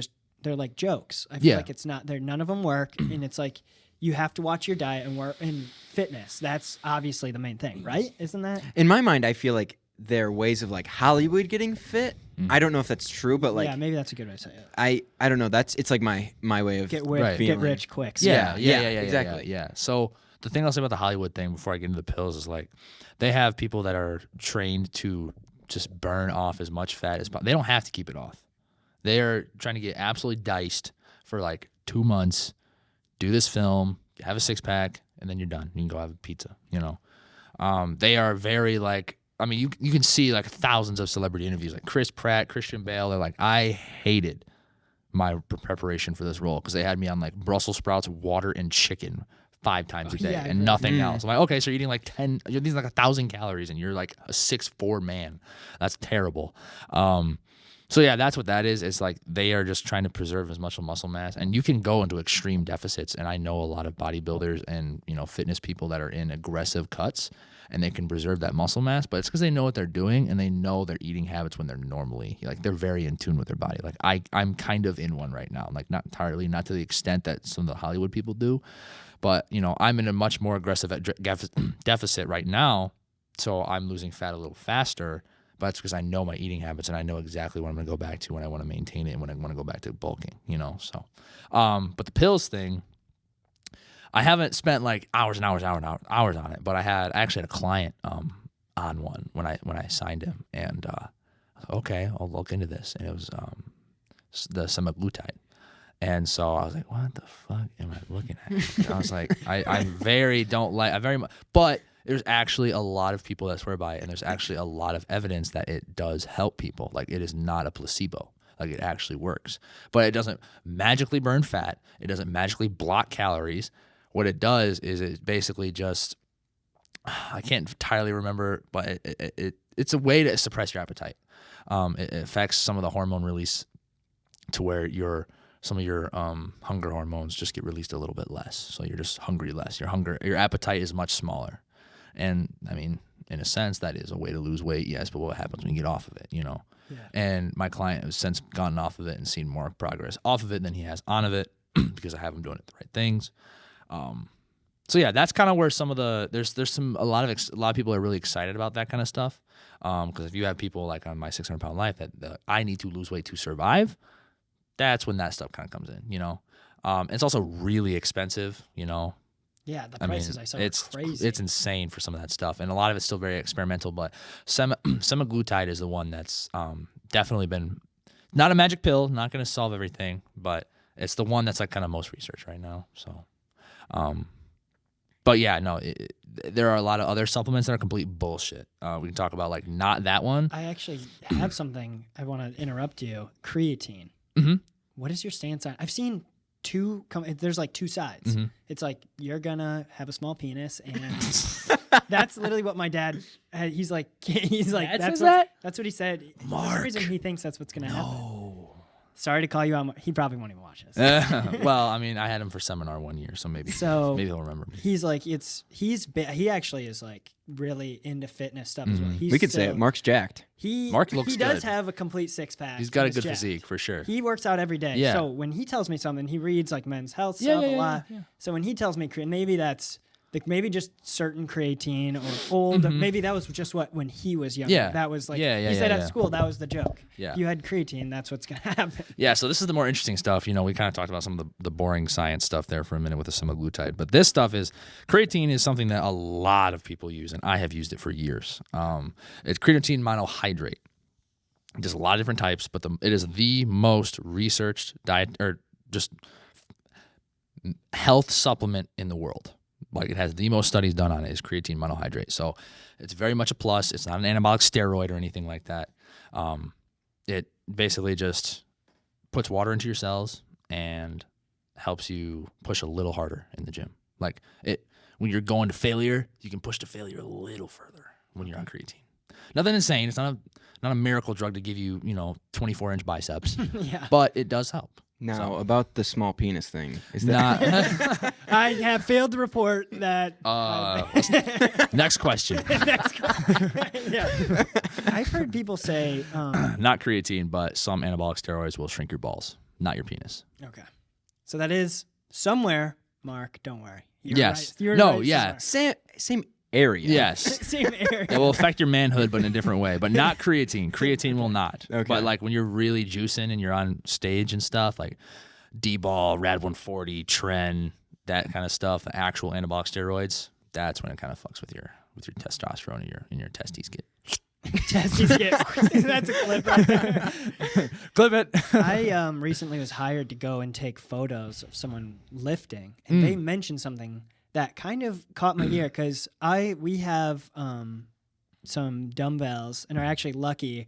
they're like jokes. I feel Yeah. like it's not. None of them work, and it's like. You have to watch your diet and work in fitness. That's obviously the main thing, right? Isn't that? In my mind, I feel like there are ways of like Hollywood getting fit. I don't know if that's true, but like yeah, maybe that's a good way to say it. I don't know. It's like my way of Get Right. rich quick. Yeah, exactly. Yeah. So the thing I'll say about the Hollywood thing before I get into the pills is like they have people that are trained to just burn off as much fat as possible. They don't have to keep it off. They are trying to get absolutely diced for like 2 months, do this film, have a 6-pack, and then you're done. You can go have a pizza, you know. They are very like, I mean, you can see like thousands of celebrity interviews like Chris Pratt, Christian Bale. They're like, I hated my preparation for this role because they had me on like Brussels sprouts, water, and chicken 5 times a day yeah, and nothing else. I'm like, okay, so you're eating like you're eating like 1,000 calories and you're like a 6'4" man. That's terrible. So yeah, that's what that is. It's like they are just trying to preserve as much muscle mass, and you can go into extreme deficits. And I know a lot of bodybuilders and fitness people that are in aggressive cuts, and they can preserve that muscle mass. But it's because they know what they're doing and they know their eating habits when they're normally like they're very in tune with their body. Like I'm kind of in one right now, like not entirely, not to the extent that some of the Hollywood people do, but I'm in a much more aggressive deficit right now, so I'm losing fat a little faster. but that's because I know my eating habits and I know exactly what I'm going to go back to when I want to maintain it and when I want to go back to bulking, so, but the pills thing, I haven't spent like hours and hours on it, but I actually had a client, on one when I signed him, and, okay, I'll look into this. And it was, the semaglutide. And so I was like, what the fuck am I looking at? I was like, I very much, but there's actually a lot of people that swear by it, and there's actually a lot of evidence that it does help people. Like, it is not a placebo. Like, it actually works. But it doesn't magically burn fat. It doesn't magically block calories. What it does is it basically just, I can't entirely remember, but it's a way to suppress your appetite. It affects some of the hormone release to where some of your hunger hormones just get released a little bit less. So you're just hungry less. Your appetite is much smaller. And I mean, in a sense, that is a way to lose weight, yes, but what happens when you get off of it, Yeah. And my client has since gotten off of it and seen more progress off of it than he has on of it because I have him doing the right things. So yeah, that's kind of where some of there's a lot of people are really excited about that kind of stuff. Because if you have people like on my 600-pound life that I need to lose weight to survive, that's when that stuff kind of comes in, It's also really expensive, Yeah, the prices I saw are crazy. It's insane for some of that stuff, and a lot of it's still very experimental. But semaglutide is the one that's definitely been not a magic pill, not going to solve everything, but it's the one that's like kind of most research right now. So, but yeah, no, there are a lot of other supplements that are complete bullshit. We can talk about like not that one. I actually have something I want to interrupt you. Creatine. Mm-hmm. What is your stance on? I've seen there's like two sides. Mm-hmm. It's like you're gonna have a small penis, and that's literally what my dad. He's like that's what he said. Mark. For some reason, he thinks that's what's gonna happen. Sorry to call you out. He probably won't even watch this. Well, I mean, I had him for seminar one year, so maybe he'll remember me. He's like, he actually is like really into fitness stuff as well. We could say it. Mark's jacked. Mark looks He does good. have a complete six pack. He's got a good physique for sure. He works out every day. Yeah. So when he tells me something, he reads like Men's Health stuff a lot. Yeah. So when he tells me, maybe that's like maybe just certain creatine or old. Maybe that was just when he was younger. Yeah. That was like he said at school that was the joke. Yeah. You had creatine, that's what's gonna happen. Yeah. So this is the more interesting stuff. We kind of talked about some of the boring science stuff there for a minute with the semaglutide, but this stuff creatine is something that a lot of people use, and I have used it for years. It's creatine monohydrate. There's a lot of different types, but it is the most researched diet or just health supplement in the world. Like, it has the most studies done on it is creatine monohydrate. So it's very much a plus. It's not an anabolic steroid or anything like that. It basically just puts water into your cells and helps you push a little harder in the gym. Like, when you're going to failure, you can push to failure a little further when you're on creatine. Nothing insane. It's not a miracle drug to give you, 24-inch biceps. Yeah. But it does help. Now, about the small penis thing. Is that I have failed to report that. Next question. Yeah. I've heard people say. Not creatine, but some anabolic steroids will shrink your balls, not your penis. Okay. So that is somewhere, Mark, don't worry. Yes. Right. Yeah. same area? Yes. Same area. It will affect your manhood, but in a different way. But not creatine. Creatine will not. Okay. But like when you're really juicing and you're on stage and stuff, like D-ball, Rad 140, Tren, that kind of stuff, the actual anabolic steroids, that's when it kind of fucks with your testosterone and your testes get. Testes get. That's a clip right there. Clip it. I recently was hired to go and take photos of someone lifting, and they mentioned something that kind of caught my ear because we have some dumbbells and are actually lucky.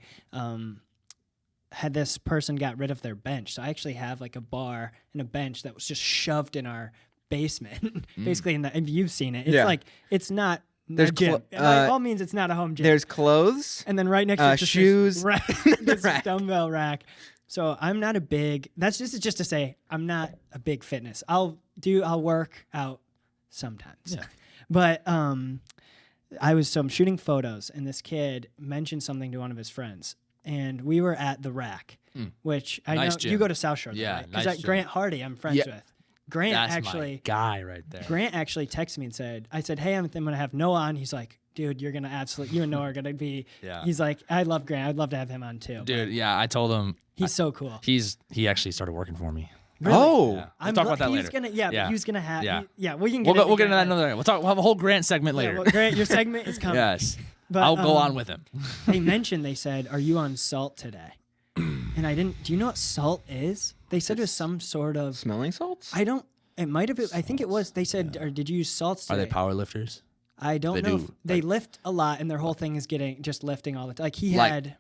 Had this person got rid of their bench, so I actually have like a bar and a bench that was just shoved in our basement, basically. If you've seen it, it's like it's not. There's a gym. By all means, it's not a home gym. There's clothes, and then right next to it, shoes, this dumbbell rack. So I'm not a big. This is just to say I'm not a big fitness. I'll work out sometimes, but I'm shooting photos, and this kid mentioned something to one of his friends, and we were at the rack, which I know gym. You go to South Shore, yeah, because nice Grant Hardy I'm friends with. Grant That's actually my guy right there. Grant actually texted me and said, "Hey, I'm going to have Noah on." He's like, dude, you're gonna absolutely, you and Noah are gonna be. Yeah. He's like, I love Grant. I'd love to have him on too. Dude, yeah, I told him he's so cool. He actually started working for me. Really? Oh, yeah. We'll talk about that later. But he's gonna have. Yeah. We can. We'll get into that another. We'll have a whole Grant segment later. Well, Grant, your segment is coming. Yes, but I'll go on with him. They said, "Are you on salt today?" And I didn't. Do you know what salt is? They said it was some sort of smelling salts. I don't. It might have been. I think it was. They said, or did you use salts today? Are they power lifters? I don't know. They lift a lot, and their whole thing is just lifting all the time. Like he had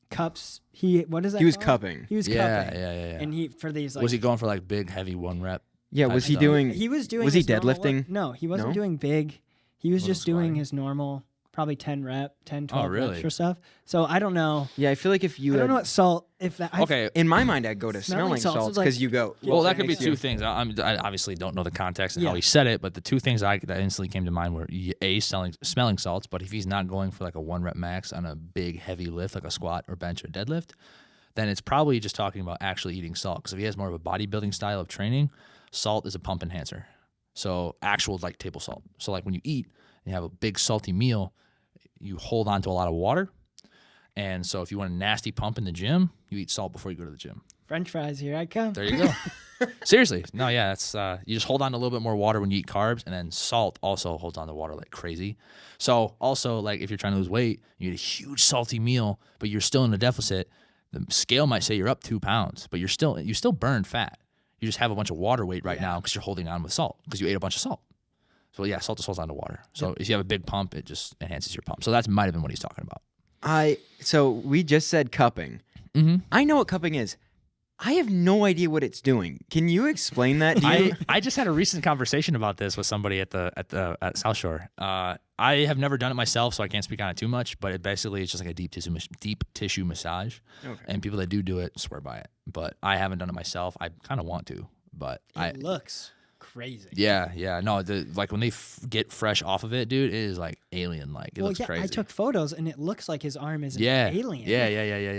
cups. What is that? He was called? cupping. He was cupping. Yeah. And for these, was he going for like big, heavy 1 rep? Yeah. Was he doing? He was doing. Was he deadlifting? No, he wasn't doing big. He was just doing his normal, probably 10 reps reps for stuff. So I don't know. Yeah, I feel like if you I don't know what salt. Okay. In my mind, I'd go to smelling salts because you go. Well, that could be two things. I obviously don't know the context and how he said it, but the two things that instantly came to mind were smelling salts. But if he's not going for like a 1 rep max on a big heavy lift like a squat or bench or deadlift, then it's probably just talking about actually eating salt. Because if he has more of a bodybuilding style of training, salt is a pump enhancer. So actual like table salt. So like when you eat and you have a big salty meal, you hold on to a lot of water. And so if you want a nasty pump in the gym, you eat salt before you go to the gym. French fries, here I come. There you go. Seriously. No, yeah, that's you just hold on to a little bit more water when you eat carbs, and then salt also holds on to water like crazy. So also, like if you're trying to lose weight, you eat a huge salty meal, but you're still in a deficit, the scale might say you're up 2 pounds, but you still burn fat. You just have a bunch of water weight right now because you're holding on with salt because you ate a bunch of salt. So yeah, salt just holds on to water. So if you have a big pump, it just enhances your pump. So that might have been what he's talking about. So we just said cupping. Mm-hmm. I know what cupping is. I have no idea what it's doing. Can you explain that? I just had a recent conversation about this with somebody at South Shore. I have never done it myself, so I can't speak on it too much. But it's just like a deep tissue massage, and people that do it swear by it. But I haven't done it myself. I kind of want to, but it looks crazy. Yeah. No, like when they get fresh off of it, dude, it is like alien. Like it looks crazy. I took photos, and it looks like his arm is an alien. Yeah.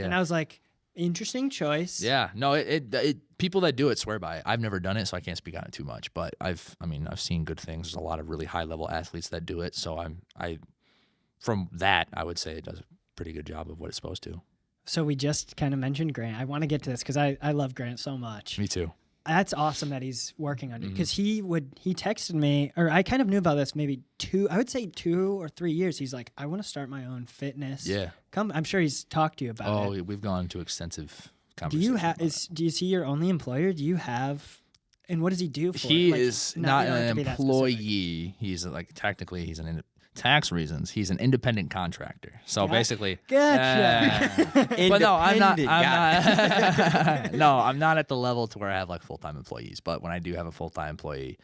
And I was like, interesting choice. Yeah, no, it people that do it swear by it. I've never done it, so I can't speak on it too much. But I've seen good things. There's a lot of really high level athletes that do it. So from that, I would say it does a pretty good job of what it's supposed to. So we just kind of mentioned Grant. I want to get to this because I love Grant so much. Me too. That's awesome that he's working on it because he texted me, or I kind of knew about this maybe 2 or 3 years. He's like, I want to start my own fitness. Yeah. I'm sure he's talked to you about it. Oh, we've gone to extensive conversations. Do you see your only employer? Do you have, and what does he do for He it? is not an employee. He's like, technically he's tax reasons, he's an independent contractor. So basically, gotcha. But no, I'm not. No, I'm not at the level to where I have like full-time employees. But when I do have a full-time employee,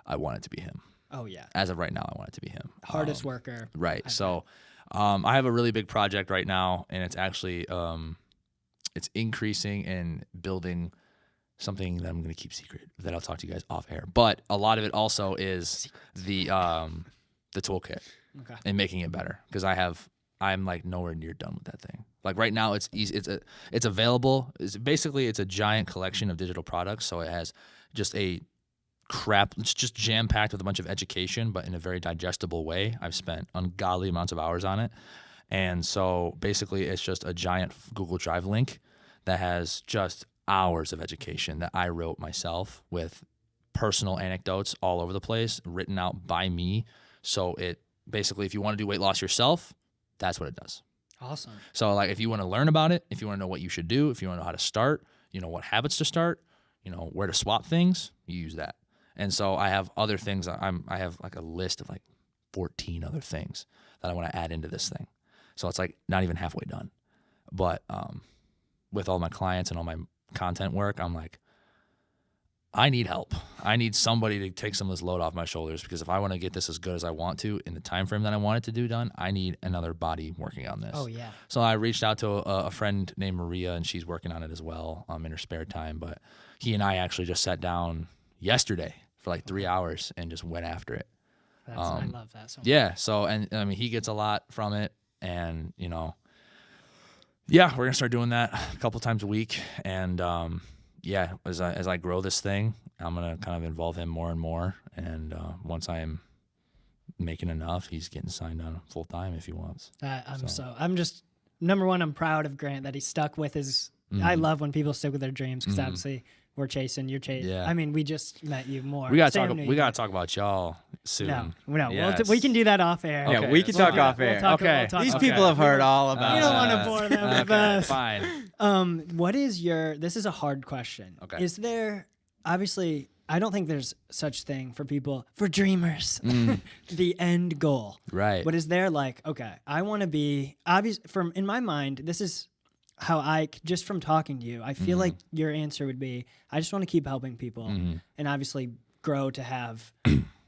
I want it to be him. Oh yeah. As of right now, I want it to be him. Hardest worker. Right. So, I have a really big project right now, and it's actually it's increasing and building something that I'm going to keep secret that I'll talk to you guys off air. But a lot of it also is the toolkit and making it better because I'm like nowhere near done with that thing. Like right now it's easy. It's available. It's a giant collection of digital products. So it has just it's just jam packed with a bunch of education, but in a very digestible way. I've spent ungodly amounts of hours on it. And so basically it's just a giant Google Drive link that has just hours of education that I wrote myself with personal anecdotes all over the place, written out by me. So it basically, if you want to do weight loss yourself, that's what it does. Awesome. So like if you want to learn about it, if you want to know what you should do, if you want to know how to start, what habits to start, where to swap things, you use that. And so I have other things. I have like a list of like 14 other things that I want to add into this thing. So it's like not even halfway done. But with all my clients and all my content work, I'm like, I need help. I need somebody to take some of this load off my shoulders because if I want to get this as good as I want to in the time frame that I want it to do done, I need another body working on this. Oh yeah. So I reached out to a friend named Maria, and she's working on it as well in her spare time. But he and I actually just sat down yesterday for like 3 hours and just went after it. I love that so much. Yeah. So and he gets a lot from it, and yeah, we're gonna start doing that a couple times a week, and yeah, as I grow this thing, I'm gonna kind of involve him more and more. And once I am making enough, he's getting signed on full time if he wants. I'm just, number one, I'm proud of Grant that he stuck with his. I love when people stick with their dreams because obviously we're chasing, you're chasing. Yeah. I mean, we just met you more. We gotta talk about y'all soon. No, yes. we can do that off air. Yeah, we can talk off air. These people have heard all about. You don't want to bore them with us. Fine. What is this is a hard question. Okay. Is there, obviously, I don't think there's such thing for dreamers, the end goal. Right. But is there okay, I want to be, in my mind, this is how just from talking to you, I feel like your answer would be, I just want to keep helping people and obviously grow to have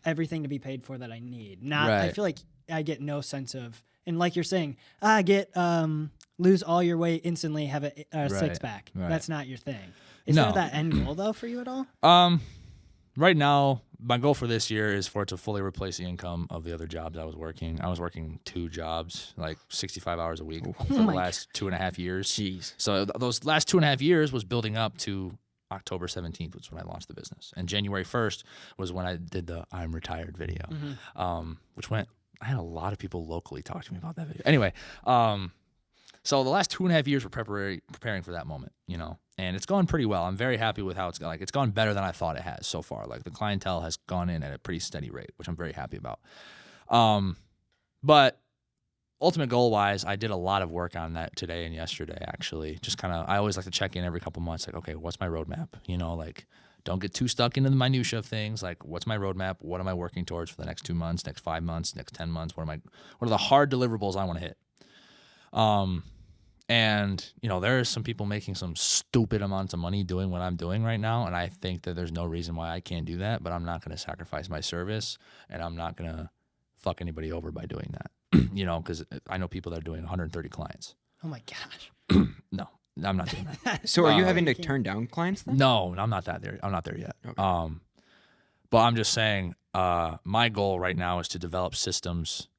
everything to be paid for that I need. I feel like I get no sense of, and like you're saying, lose all your weight instantly, have a six pack. Right. That's not your thing. Is there that end goal though for you at all? Right now, my goal for this year is for it to fully replace the income of the other jobs I was working. I was working 2 jobs, 65 hours a week for the last 2.5 years. Jeez. So those last 2.5 years was building up to October 17th, which was when I launched the business. And January 1st was when I did the I'm retired video, which I had a lot of people locally talk to me about that video. Anyway, so the last 2.5 years were preparing for that moment, and it's gone pretty well. I'm very happy with how it's gone. It's gone better than I thought it has so far. The clientele has gone in at a pretty steady rate, which I'm very happy about. But ultimate goal wise, I did a lot of work on that today and yesterday, actually. Just I always like to check in every couple months. Okay, what's my roadmap? Don't get too stuck into the minutia of things. What's my roadmap? What am I working towards for the next 2 months, next 5 months, next 10 months? What are the hard deliverables I want to hit? And, there are some people making some stupid amounts of money doing what I'm doing right now, and I think that there's no reason why I can't do that, but I'm not going to sacrifice my service, and I'm not going to fuck anybody over by doing that, because I know people that are doing 130 clients. Oh, my gosh. No, I'm not doing that. So are you having to turn down clients then? No, I'm not there. I'm not there yet. Okay. But I'm just saying my goal right now is to develop systems,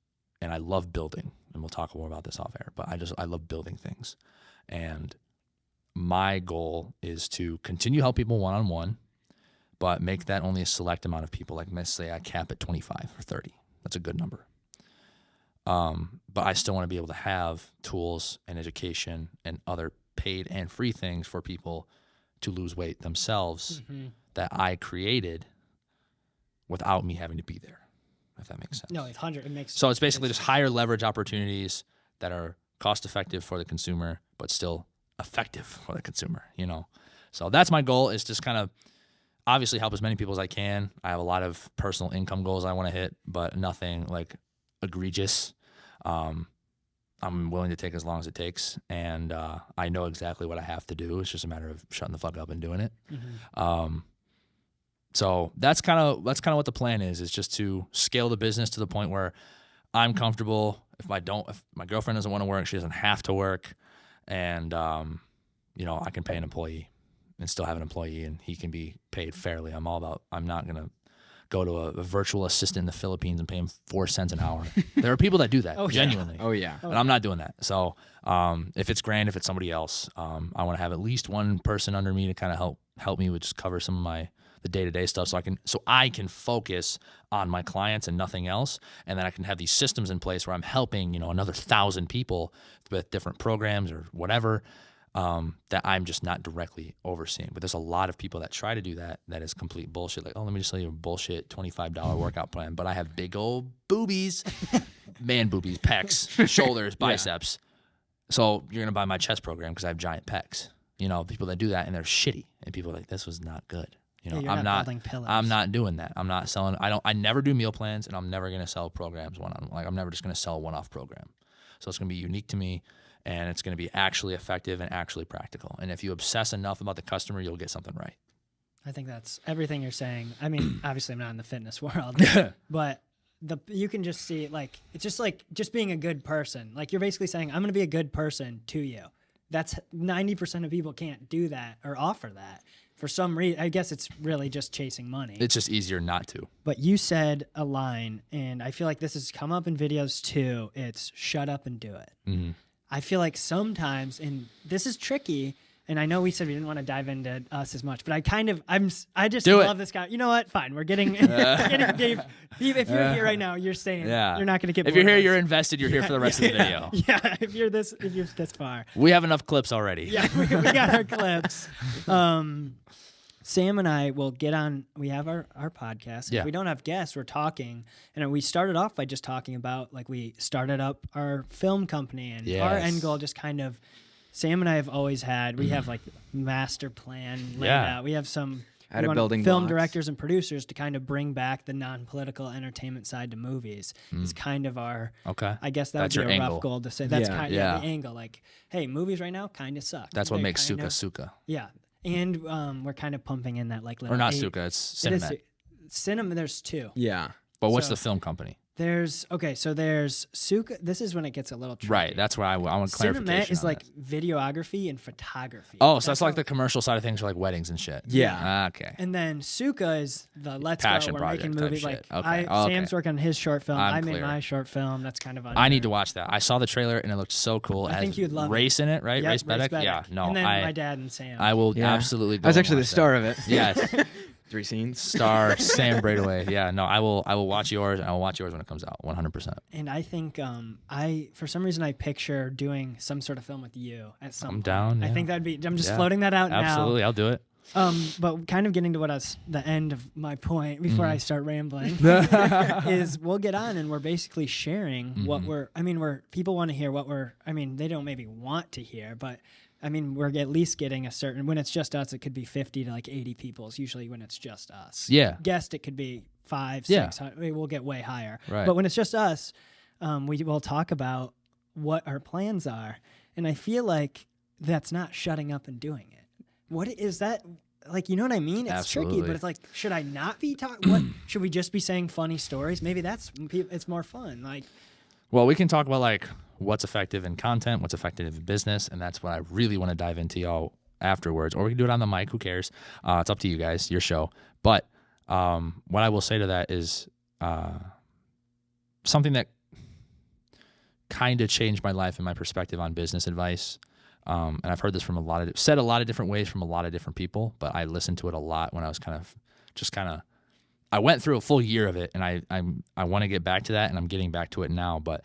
and I love building. And we'll talk more about this off air, but I love building things. And my goal is to continue to help people one-on-one, but make that only a select amount of people. Let's say I cap at 25 or 30. That's a good number. But I still want to be able to have tools and education and other paid and free things for people to lose weight themselves that I created without me having to be there. If that makes sense. No, it's 100. It makes sense. So it's basically just higher leverage opportunities that are cost effective for the consumer, but still effective for the consumer, So that's my goal, is just kind of obviously help as many people as I can. I have a lot of personal income goals I want to hit, but nothing egregious. I'm willing to take as long as it takes, and I know exactly what I have to do. It's just a matter of shutting the fuck up and doing it. So that's kind of what the plan is just to scale the business to the point where I'm comfortable. If my girlfriend doesn't want to work, she doesn't have to work, and I can pay an employee and still have an employee, and he can be paid fairly. I'm not gonna go to a virtual assistant in the Philippines and pay him 4 cents an hour. There are people that do that, genuinely. Oh yeah. But I'm not doing that. So if it's Grant, if it's somebody else, I want to have at least one person under me to kind of help me with just cover some of the day-to-day stuff, so I can focus on my clients and nothing else, and then I can have these systems in place where I'm helping another 1,000 people with different programs or whatever that I'm just not directly overseeing. But there's a lot of people that try to do that is complete bullshit. Let me just tell you a bullshit $25 workout plan, but I have big old boobies, man boobies, pecs, shoulders, biceps. So you're gonna buy my chest program because I have giant pecs. People that do that and they're shitty, and people are like, this was not good. I'm not doing that. I'm not selling. I never do meal plans, and I'm never going to sell programs one-on-one. I'm never just going to sell a one-off program. So it's going to be unique to me, and it's going to be actually effective and actually practical. And if you obsess enough about the customer, you'll get something right. I think that's everything you're saying. I mean, obviously I'm not in the fitness world, but you can just see it's just being a good person. You're basically saying, I'm going to be a good person to you. That's 90% of people can't do that or offer that. For some reason, I guess it's really just chasing money. It's just easier not to. But you said a line, and I feel like this has come up in videos too. It's shut up and do it. I feel like sometimes, and this is tricky, And I know we said we didn't want to dive into us as much, but I just Do love this guy. You know what? Fine. We're getting Dave. If you're here right now, you're staying. Yeah. You're not going to get. If you're here, you're invested. You're here for the rest of the video. Yeah. If you're this far, we have enough clips already. Yeah, we got our clips. Sam and I will get on. We have our podcast. Yeah. If we don't have guests, we're talking, and we started off by just talking about like we started up our film company, and our end goal just kind of. Sam and I have always had. We have like master plan laid out. We have some building film blocks. Directors and producers to kind of bring back the non-political entertainment side to movies. It's kind of our. Okay. I guess that That's would be your a angle. rough goal to say. That's kind of the angle. Like, hey, movies right now kind of suck. That's what makes Suka. Yeah, and we're kind of pumping in that like little. Or not Suka. It's Cinemet. Cinema. There's two. Yeah. But what's the film company? There's Suka. This is when it gets a little tricky. Right. That's where I want clarification. Cinemet is like videography and photography. Oh, so that's like the commercial side of things for like weddings and shit. Yeah. Okay. And then Suka is the let's Passion go. We're making movies. shit. Like Okay. Sam's working on his short film. I made clear. my short film. That's kind of. I need to watch that. I saw the trailer and it looked so cool. I think you'd love Race in it, right? Yep, Race Bedek? Yeah. No. And then my dad and Sam. I will absolutely. Go I was and actually the watch star of it. Yes. 3 scenes. Star Sam Braidaway. Yeah. No. I will watch yours. And I will watch yours when it comes out. 100%. And I think for some reason I picture doing some sort of film with you at some point. down. I think that'd be. I'm just floating that out now. Absolutely. I'll do it. But kind of getting to the end of my point before I start rambling is we'll get on and we're basically sharing what people want to hear they don't maybe want to hear, but we're at least getting a certain, when it's just us, it could be 50 to like 80 people. It's usually when it's just us. Yeah. Guest, it could be 500, 600. We'll get way higher. Right. But when it's just us, we will talk about what our plans are. And I feel like that's not shutting up and doing it. What is that? Like, you know what I mean? It's Absolutely. tricky, but it's like, should I not be talking? What should we just be saying funny stories? Maybe it's more fun. Like, well, we can talk about like what's effective in content, what's effective in business, and that's what I really want to dive into y'all afterwards. Or we can do it on the mic. Who cares? It's up to you guys, your show. But what I will say to that is something that kind of changed my life and my perspective on business advice. And I've heard this from said a lot of different ways from a lot of different people, but I listened to it a lot when I was I went through a full year of it, and I want to get back to that, and I'm getting back to it now. But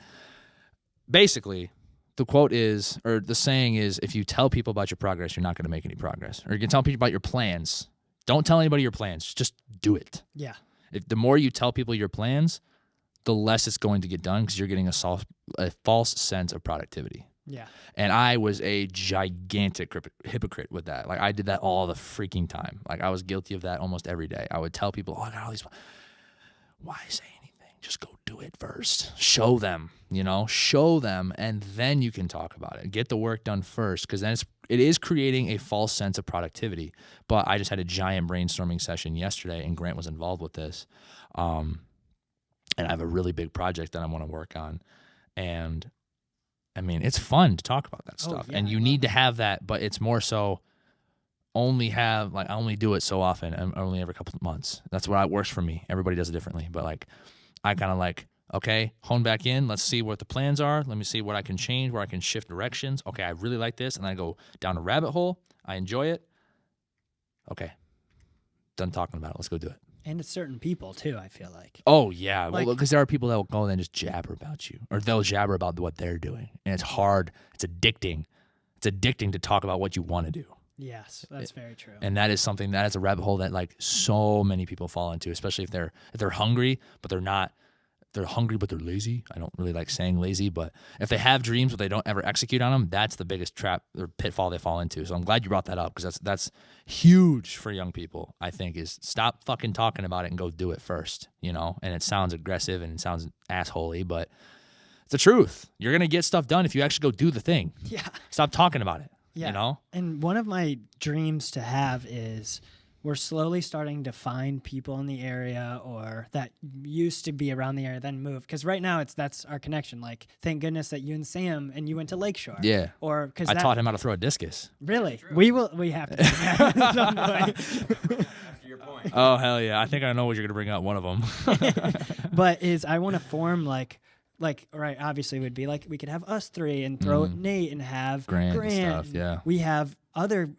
basically, the quote is, or the saying is, if you tell people about your progress, you're not going to make any progress. Or you can tell people about your plans. Don't tell anybody your plans. Just do it. yeah. The more you tell people your plans, the less it's going to get done because you're getting a false sense of productivity. Yeah. And I was a gigantic hypocrite with that. Like, I did that all the freaking time. Like, I was guilty of that almost every day. I would tell people, oh, I got all these. Why say anything? Just go do it first. Show them, and then you can talk about it. Get the work done first, because then it is creating a false sense of productivity. But I just had a giant brainstorming session yesterday, and Grant was involved with this. And I have a really big project that I want to work on. And it's fun to talk about that stuff, and you need to have that, but it's more so I only do it so often, and only every couple of months. That's what works for me. Everybody does it differently, but like, I kind of okay, hone back in. Let's see what the plans are. Let me see what I can change, where I can shift directions. Okay, I really like this, and then I go down a rabbit hole. I enjoy it. Okay, done talking about it. Let's go do it. And it's certain people too, I feel like. Oh, yeah. Because there are people that will go and just jabber about you, or they'll jabber about what they're doing. And it's hard. It's addicting. It's addicting to talk about what you want to do. Yes, that's very true. And that is a rabbit hole that like so many people fall into, especially if they're hungry, but they're not. They're hungry, but they're lazy. I don't really like saying lazy, but if they have dreams but they don't ever execute on them, that's the biggest trap or pitfall they fall into. So I'm glad you brought that up, because that's huge for young people, I think, is stop fucking talking about it and go do it first, And it sounds aggressive and it sounds assholey, but it's the truth. You're going to get stuff done if you actually go do the thing. Yeah. Stop talking about it, Yeah. And one of my dreams to have is we're slowly starting to find people in the area or that used to be around the area, then move. Because right now that's our connection. Like, thank goodness that you and Sam and you went to Lakeshore. Yeah. Or because I taught him how to throw a discus. Really? We have to do that at some point. After your point. Oh, hell yeah. I think I know what you're going to bring up, one of them. But I want to form like like, right, obviously would be like, we could have us three and throw Nate and have Grant and stuff, yeah. We have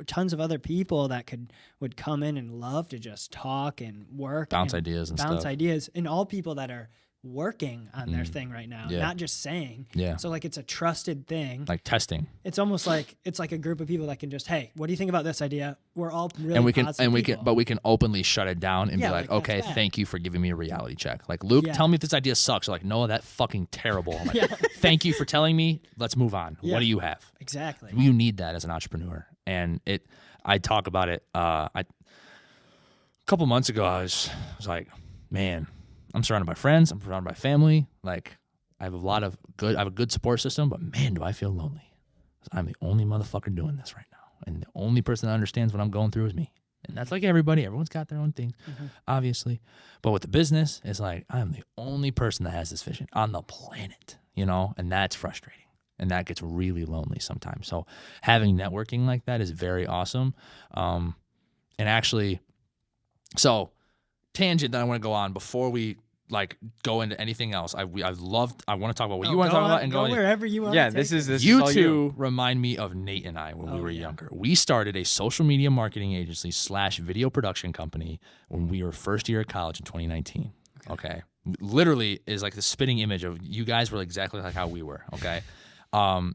tons of other people that would come in and love to just talk and work. Bounce ideas and bounce stuff. ideas. And all people that are working on their thing right now, not just saying. Yeah. So like it's a trusted thing. Like testing. It's almost like it's like a group of people that can just, hey, what do you think about this idea? We're all really and we can openly shut it down and be like, okay, thank you for giving me a reality check. Like, Luke, tell me if this idea sucks. You're like, no, that's fucking terrible. I'm like, thank you for telling me. Let's move on. What do you have? Exactly. You need that as an entrepreneur. And I talk about it. A couple months ago, I was like, man, I'm surrounded by friends. I'm surrounded by family. Like, I have a good support system, but man, do I feel lonely. I'm the only motherfucker doing this right now. And the only person that understands what I'm going through is me. And that's like everybody. Everyone's got their own thing, obviously. But with the business, it's like, I'm the only person that has this vision on the planet, and that's frustrating. And that gets really lonely sometimes. So having networking like that is very awesome. And actually, so tangent that I want to go on before we go into anything else. I want to talk about what you want to talk about and go wherever you want. Yeah, this is you all two remind me of Nate and I when we were younger. We started a social media marketing agency / video production company when we were first year of college in 2019. Okay. Literally is like the spitting image of you guys were exactly like how we were. Okay.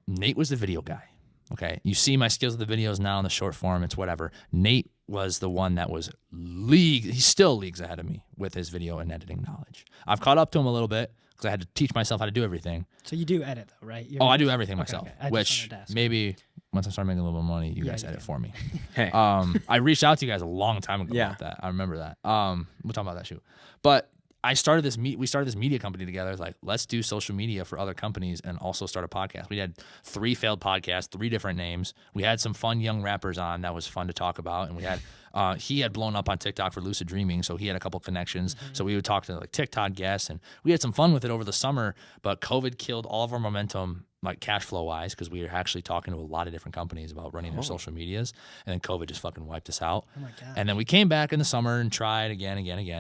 Nate was the video guy. Okay. You see my skills with the videos now in the short form. It's whatever. Nate was the one that was he's still leagues ahead of me with his video and editing knowledge. I've caught up to him a little bit because I had to teach myself how to do everything. So you do edit though, right? I do everything myself, which maybe once I start making a little more money, you guys edit for me. Hey. I reached out to you guys a long time ago about that. I remember that. We'll talk about that shoot. But we started this media company together. It's like, let's do social media for other companies and also start a podcast. We had 3 failed podcasts, 3 different names. We had some fun young rappers on that was fun to talk about. And we had, he had blown up on TikTok for lucid dreaming. So he had a couple connections. So we would talk to like TikTok guests and we had some fun with it over the summer, but COVID killed all of our momentum, like cash flow wise, because we were actually talking to a lot of different companies about running their social medias, and then COVID just fucking wiped us out. Oh my God. And then we came back in the summer and tried again,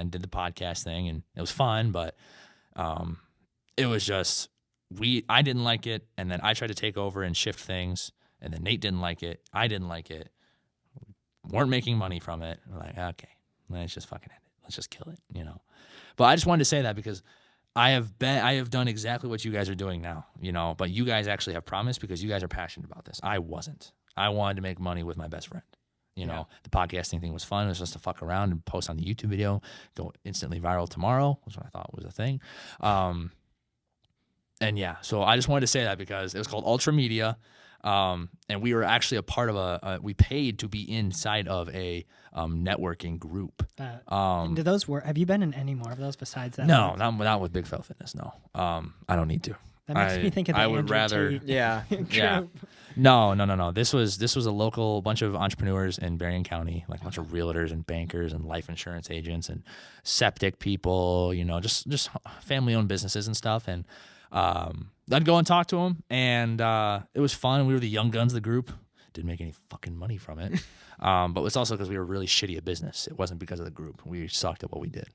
did the podcast thing, and it was fun, but it was just I didn't like it, and then I tried to take over and shift things, and then Nate didn't like it, I didn't like it, weren't making money from it. We're like, okay, let's just fucking end it. Let's just kill it, But I just wanted to say that because I have done exactly what you guys are doing now, but you guys actually have promised because you guys are passionate about this. I wasn't. I wanted to make money with my best friend. The podcasting thing was fun. It was just to fuck around and post on the YouTube video, go instantly viral tomorrow, which I thought was a thing. And yeah, so I just wanted to say that because it was called Ultra Media. And we were actually a part of we paid to be inside of a networking group. And do those work? Have you been in any more of those besides that? No, not with Big Fella Fitness. No, I don't need to. That makes me think of the I would rather. Yeah. Yeah. No. This was a local bunch of entrepreneurs in Berrien County, like a bunch of realtors and bankers and life insurance agents and septic people. Just family owned businesses and stuff. And I'd go and talk to them, and it was fun. We were the young guns of the group. Didn't make any fucking money from it. But it's also because we were really shitty at business. It wasn't because of the group. We sucked at what we did.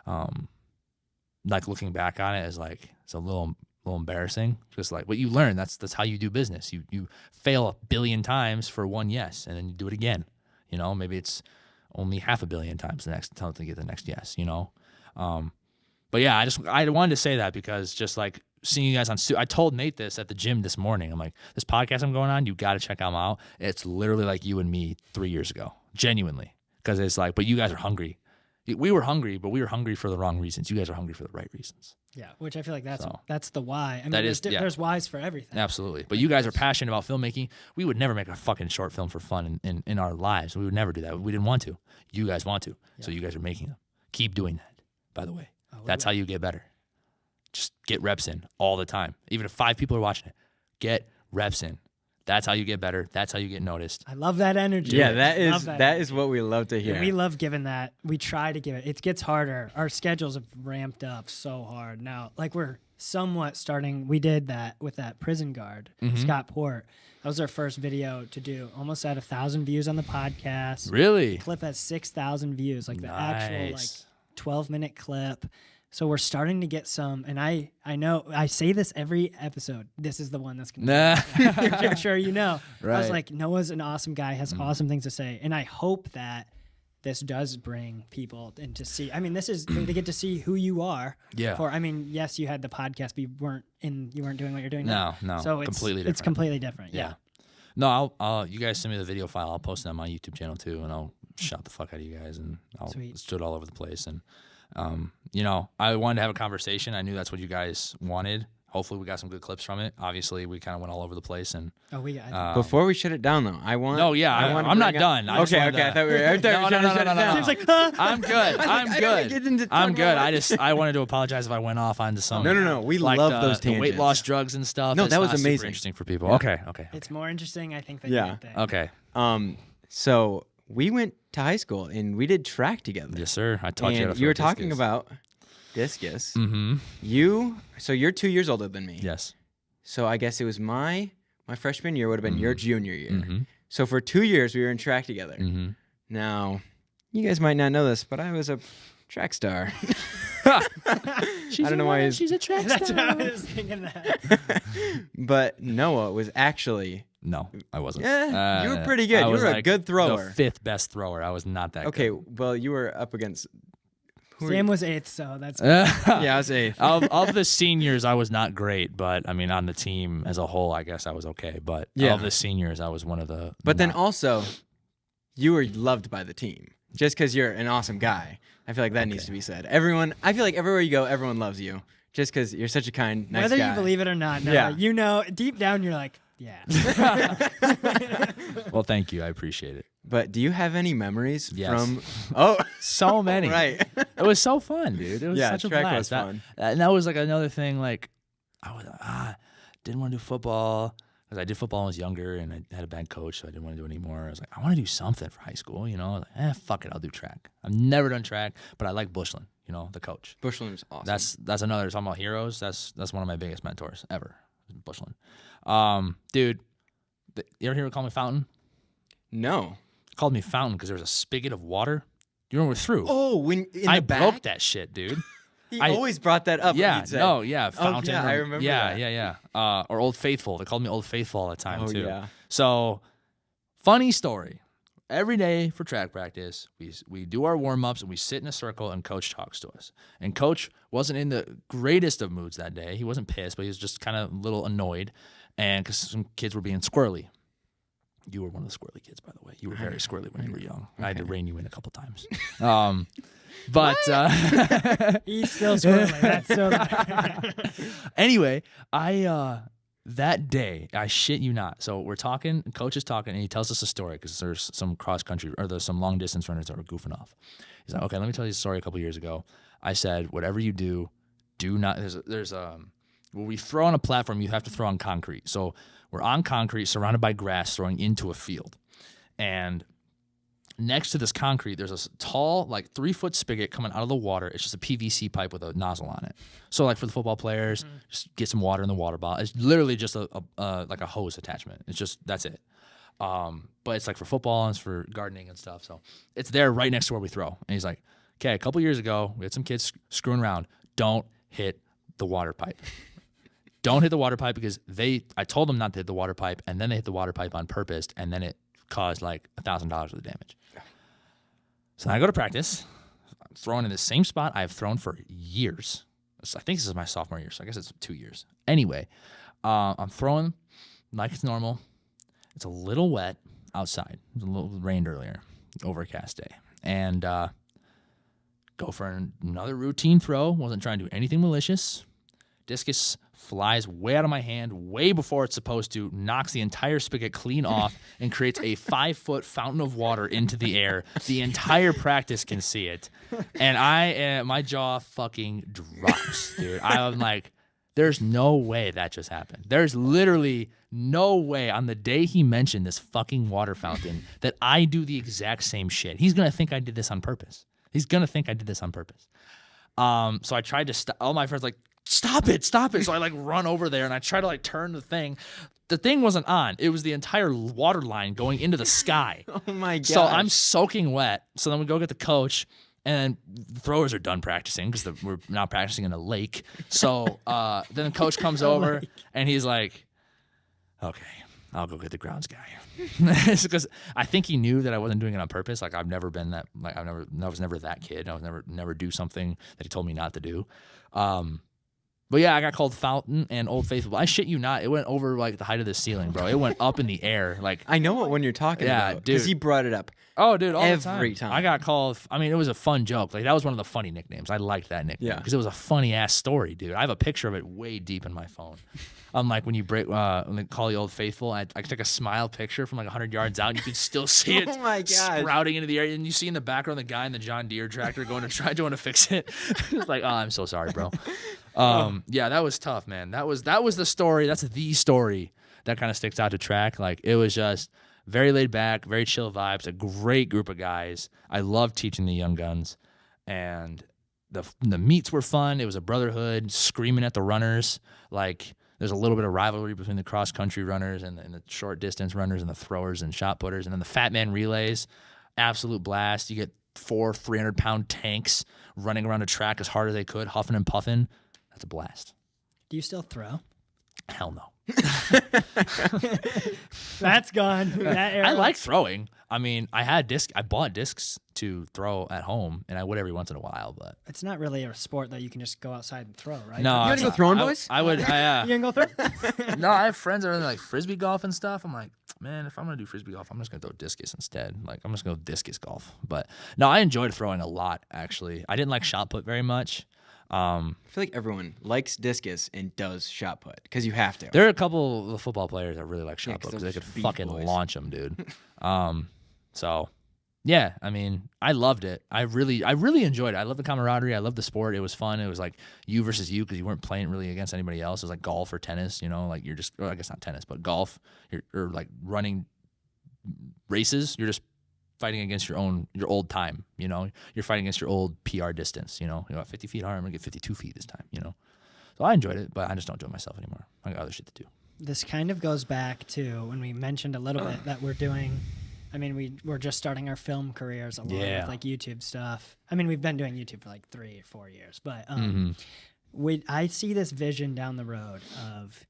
Like looking back on it is like, it's a little embarrassing. Just like what you learn, that's how you do business. You fail 1 billion times for one yes, and then you do it again. Maybe it's only 500 million times the next time to get the next yes, But yeah, I wanted to say that because just like seeing you guys on, I told Nate this at the gym this morning. I'm like, this podcast I'm going on, you got to check them out. It's literally like you and me 3 years ago, genuinely. Because it's like, but you guys are hungry. We were hungry, but we were hungry for the wrong reasons. You guys are hungry for the right reasons. Yeah, which I feel like that's the why. I mean, there's whys for everything. Absolutely. But you guys are passionate about filmmaking. We would never make a fucking short film for fun in our lives. We would never do that. We didn't want to. You guys want to. Yeah. So you guys are making them. Keep doing that, by the way. That's how you get better. Just get reps in all the time. Even if 5 people are watching it, get reps in. That's how you get better. That's how you get noticed. I love that energy. Yeah, that is what we love to hear. And we love giving that. We try to give it. It gets harder. Our schedules have ramped up so hard now. Like we're somewhat starting. We did that with that prison guard, Scott Port. That was our first video to do. Almost at 1,000 views on the podcast. Really? The clip has 6,000 views. Like the actual 12-minute clip. So we're starting to get some, and I know I say this every episode. This is the one that's going to I'm sure you know. Right. I was like, Noah's an awesome guy, has awesome things to say. And I hope that this does bring people in to see. I mean, this is to get to see who you are. Yeah. I mean, yes, you had the podcast, but you weren't doing what you're doing now. No. So completely different. It's completely different. Yeah. No, I'll you guys send me the video file. I'll post it on my YouTube channel too, and I'll shout the fuck out of you guys, and I'll do it all over the place. And I wanted to have a conversation. I knew that's what you guys wanted. Hopefully, we got some good clips from it. Obviously, we kind of went all over the place. And we got. Before we shut it down, though, I'm not done. Okay. I thought we were. No. Seems like, I'm good. I'm good. I wanted to apologize if I went off onto some. No. We love those tangents. Weight loss drugs and stuff. No, that was amazing. Super interesting for people. Yeah. Okay. It's more interesting, I think, than you think. Okay. So we went to high school and we did track together. Yes, sir. I taught you how to throw you were talking about discus. Mm-hmm. You're 2 years older than me. Yes. So I guess it was my freshman year would have been your junior year. Mm-hmm. So for 2 years we were in track together. Mm-hmm. Now, you guys might not know this, but I was a track star. I don't know why she's a track star. That's what I was thinking that. But Noah was actually. No, I wasn't. Yeah, you were pretty good. You were a good thrower. The fifth best thrower. I was not that good. Okay, well, you were up against. Sam was 8th, so that's good. Yeah, I was 8th. Of the seniors, I was not great, but I mean, on the team as a whole, I guess I was okay. But of the seniors, I was one of the. But then also, you were loved by the team just because you're an awesome guy. I feel like that needs to be said. I feel like everywhere you go, everyone loves you just because you're such a kind, nice guy. Whether you believe it or not, you know, deep down, you're like, yeah. Well, thank you. I appreciate it. But do you have any memories from? So many. Right. It was so fun, dude. It was such a track blast. Was fun. And that was like another thing. Like, I was didn't want to do football because I did football when I was younger, and I had a bad coach, so I didn't want to do it anymore. I was like, I want to do something for high school. You know, I was like, fuck it, I'll do track. I've never done track, but I like Bushlin. You know, the coach. Bushlin was awesome. That's another. Talking about heroes. That's one of my biggest mentors ever. Bushlin. Dude, you ever hear him call me Fountain? No. Called me Fountain because there was a spigot of water. You remember through? Oh, when in I the back? broke that shit, dude. He always brought that up. Yeah, Oh, Fountain. yeah, I remember that. Yeah. Or Old Faithful. They called me Old Faithful all the time too. Yeah. So, funny story. Every day for track practice, we do our warm-ups and we sit in a circle and coach talks to us. And coach wasn't in the greatest of moods that day. He wasn't pissed, but he was just kind of a little annoyed, and because some kids were being squirrely. You were one of the squirrely kids, by the way. You were very squirrely when you were young. Okay. I had to rein you in a couple times. But he's still squirrely. That's so. Anyway, that day, I shit you not. So we're talking, coach is talking, and he tells us a story because there's some cross country or there's some long distance runners that were goofing off. He's like, okay, let me tell you a story. A couple years ago, I said, whatever you do not. There's when we throw on a platform, you have to throw on concrete. So we're on concrete, surrounded by grass, throwing into a field, and next to this concrete, there's a tall, like 3-foot spigot coming out of the water. It's just a PVC pipe with a nozzle on it. So, like for the football players, just get some water in the water bottle. It's literally just like a hose attachment. It's just that's it. But it's like for football and it's for gardening and stuff. So it's there right next to where we throw. And he's like, "Okay, a couple years ago, we had some kids screwing around. Don't hit the water pipe. Don't hit the water pipe because I told them not to hit the water pipe, and then they hit the water pipe on purpose, and then it caused like $1,000 worth of damage." So I go to practice, I'm throwing in the same spot I've thrown for years. I think this is my sophomore year, so I guess it's 2 years. Anyway, I'm throwing like it's normal. It's a little wet outside. It was a little rained earlier, overcast day. And go for another routine throw. Wasn't trying to do anything malicious. Discus flies way out of my hand, way before it's supposed to, knocks the entire spigot clean off, and creates a 5-foot fountain of water into the air. The entire practice can see it. And my jaw fucking drops, dude. I'm like, there's no way that just happened. There's literally no way on the day he mentioned this fucking water fountain that I do the exact same shit. He's going to think I did this on purpose. So I tried to stop. All my friends like, stop it. So I like run over there and I try to like turn the thing. The thing wasn't on. It was the entire water line going into the sky. Oh my God. So I'm soaking wet. So then we go get the coach And the throwers are done practicing because we're now practicing in a lake. So then the coach comes over and he's like, okay, I'll go get the grounds guy. Because I think he knew that I wasn't doing it on purpose. Like I've never been that. Like I was never that kid. I was never do something that he told me not to do. But yeah, I got called Fountain and Old Faithful. I shit you not, it went over like the height of the ceiling, bro. It went up in the air. Like I know what one you're talking about because he brought it up. Oh, dude, all every the time. I got called. I mean, it was a fun joke. Like that was one of the funny nicknames. I liked that nickname because it was a funny ass story, dude. I have a picture of it way deep in my phone. Unlike when you when they call the Old Faithful, I took a smile picture from like 100 yards out, and you could still see it sprouting into the air, and you see in the background the guy in the John Deere tractor going to fix it. It's like, oh, I'm so sorry, bro. Yeah, that was tough, man. That was the story. That's the story that kind of sticks out to track. Like it was just very laid back, very chill vibes, a great group of guys. I loved teaching the young guns, and the meets were fun. It was a brotherhood, screaming at the runners. Like there's a little bit of rivalry between the cross country runners and the short distance runners and the throwers and shot putters, and then the fat man relays. Absolute blast. You get 4 300-pound tanks running around a track as hard as they could, huffing and puffing. That's a blast. Do you still throw? Hell no. That's gone. That era. I like throwing. I mean, I bought discs to throw at home, and I would every once in a while, but it's not really a sport that you can just go outside and throw, right? No, you want to go throwing, boys? I would. You gonna go throw? No, I have friends that are like frisbee golf and stuff. I'm like, man, if I'm gonna do frisbee golf, I'm just gonna throw discus instead. Like, I'm just gonna go discus golf. But no, I enjoyed throwing a lot. Actually, I didn't like shot put very much. I feel like everyone likes discus and does shot put because you have to. There are a couple of the football players that really like shot put because they could fucking boys. launch them, dude. So yeah, I mean, I loved it. I really enjoyed it. I love the camaraderie. I love the sport. It was fun. It was like you versus you because you weren't playing really against anybody else. It was like golf or tennis, you know, like you're just, I guess not tennis, but golf. Or like running races. You're just fighting against your old time, you know. You're fighting against your old PR distance, you know. You got 50 feet hard, I'm gonna get 52 feet this time, you know. So I enjoyed it, but I just don't do it myself anymore. I got other shit to do. This kind of goes back to when we mentioned a little bit that we're doing. I mean, we're just starting our film careers along with like YouTube stuff. I mean, we've been doing YouTube for like 3 or 4 years, but I see this vision down the road of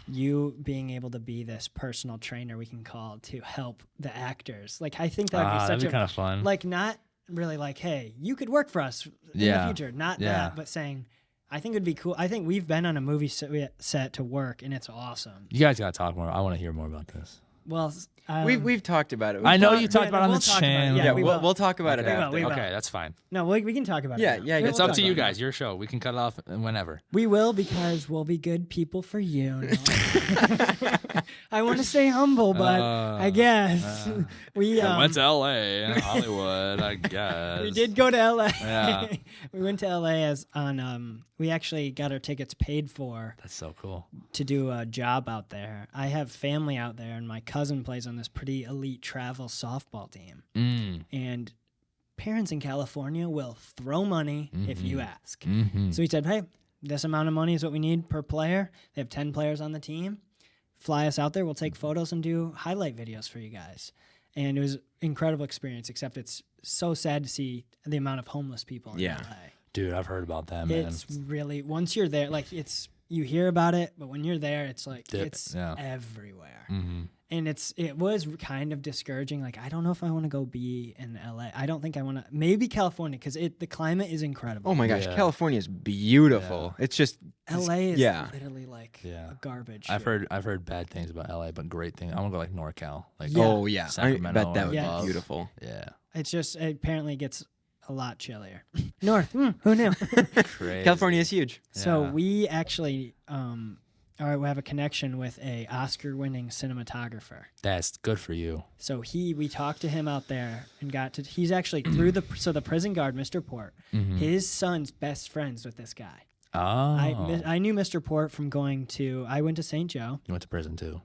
you being able to be this personal trainer we can call to help the actors. Like, I think that would be such kind of fun. Like, not really like, hey, you could work for us in the future. Not that, but saying, I think it would be cool. I think we've been on a movie set to work, and it's awesome. You guys got to talk more. I want to hear more about this. Well, we've talked about it. I know you talked about it on the channel. Yeah, we'll talk about it after. Okay, that's fine. No, we can talk about it. Yeah, it's up to you guys. Your show. We can cut it off whenever. We will, because we'll be good people for you. I want to stay humble, but I guess we went to L.A. and Hollywood. I guess we did go to L.A. Yeah. We went to L.A. We actually got our tickets paid for. That's so cool. To do a job out there. I have family out there, and my cousin plays on this pretty elite travel softball team. And parents in California will throw money if you ask. So he said, hey, this amount of money is what we need per player. They have 10 players on the team. Fly us out there. We'll take photos and do highlight videos for you guys. And it was an incredible experience, except it's so sad to see the amount of homeless people in LA. Dude, I've heard about that, man. It's really, once you're there, like you hear about it, but when you're there, it's like, it's everywhere. And it was kind of discouraging. Like, I don't know if I want to go be in LA. I don't think I want to. Maybe California, because the climate is incredible. Oh my gosh, California is beautiful. It's just LA is literally like a garbage. I've heard bad things about LA, but great things. I want to go like NorCal. Like Sacramento. I bet that would be beautiful. Yeah. It's just apparently it gets a lot chillier. North, who knew? Crazy. California is huge. So we actually we have a connection with a Oscar-winning cinematographer. That's good for you. So we talked to him out there and he's actually through the prison guard, Mr. Port, his son's best friends with this guy. Oh. I knew Mr. Port from I went to St. Joe. You went to prison too.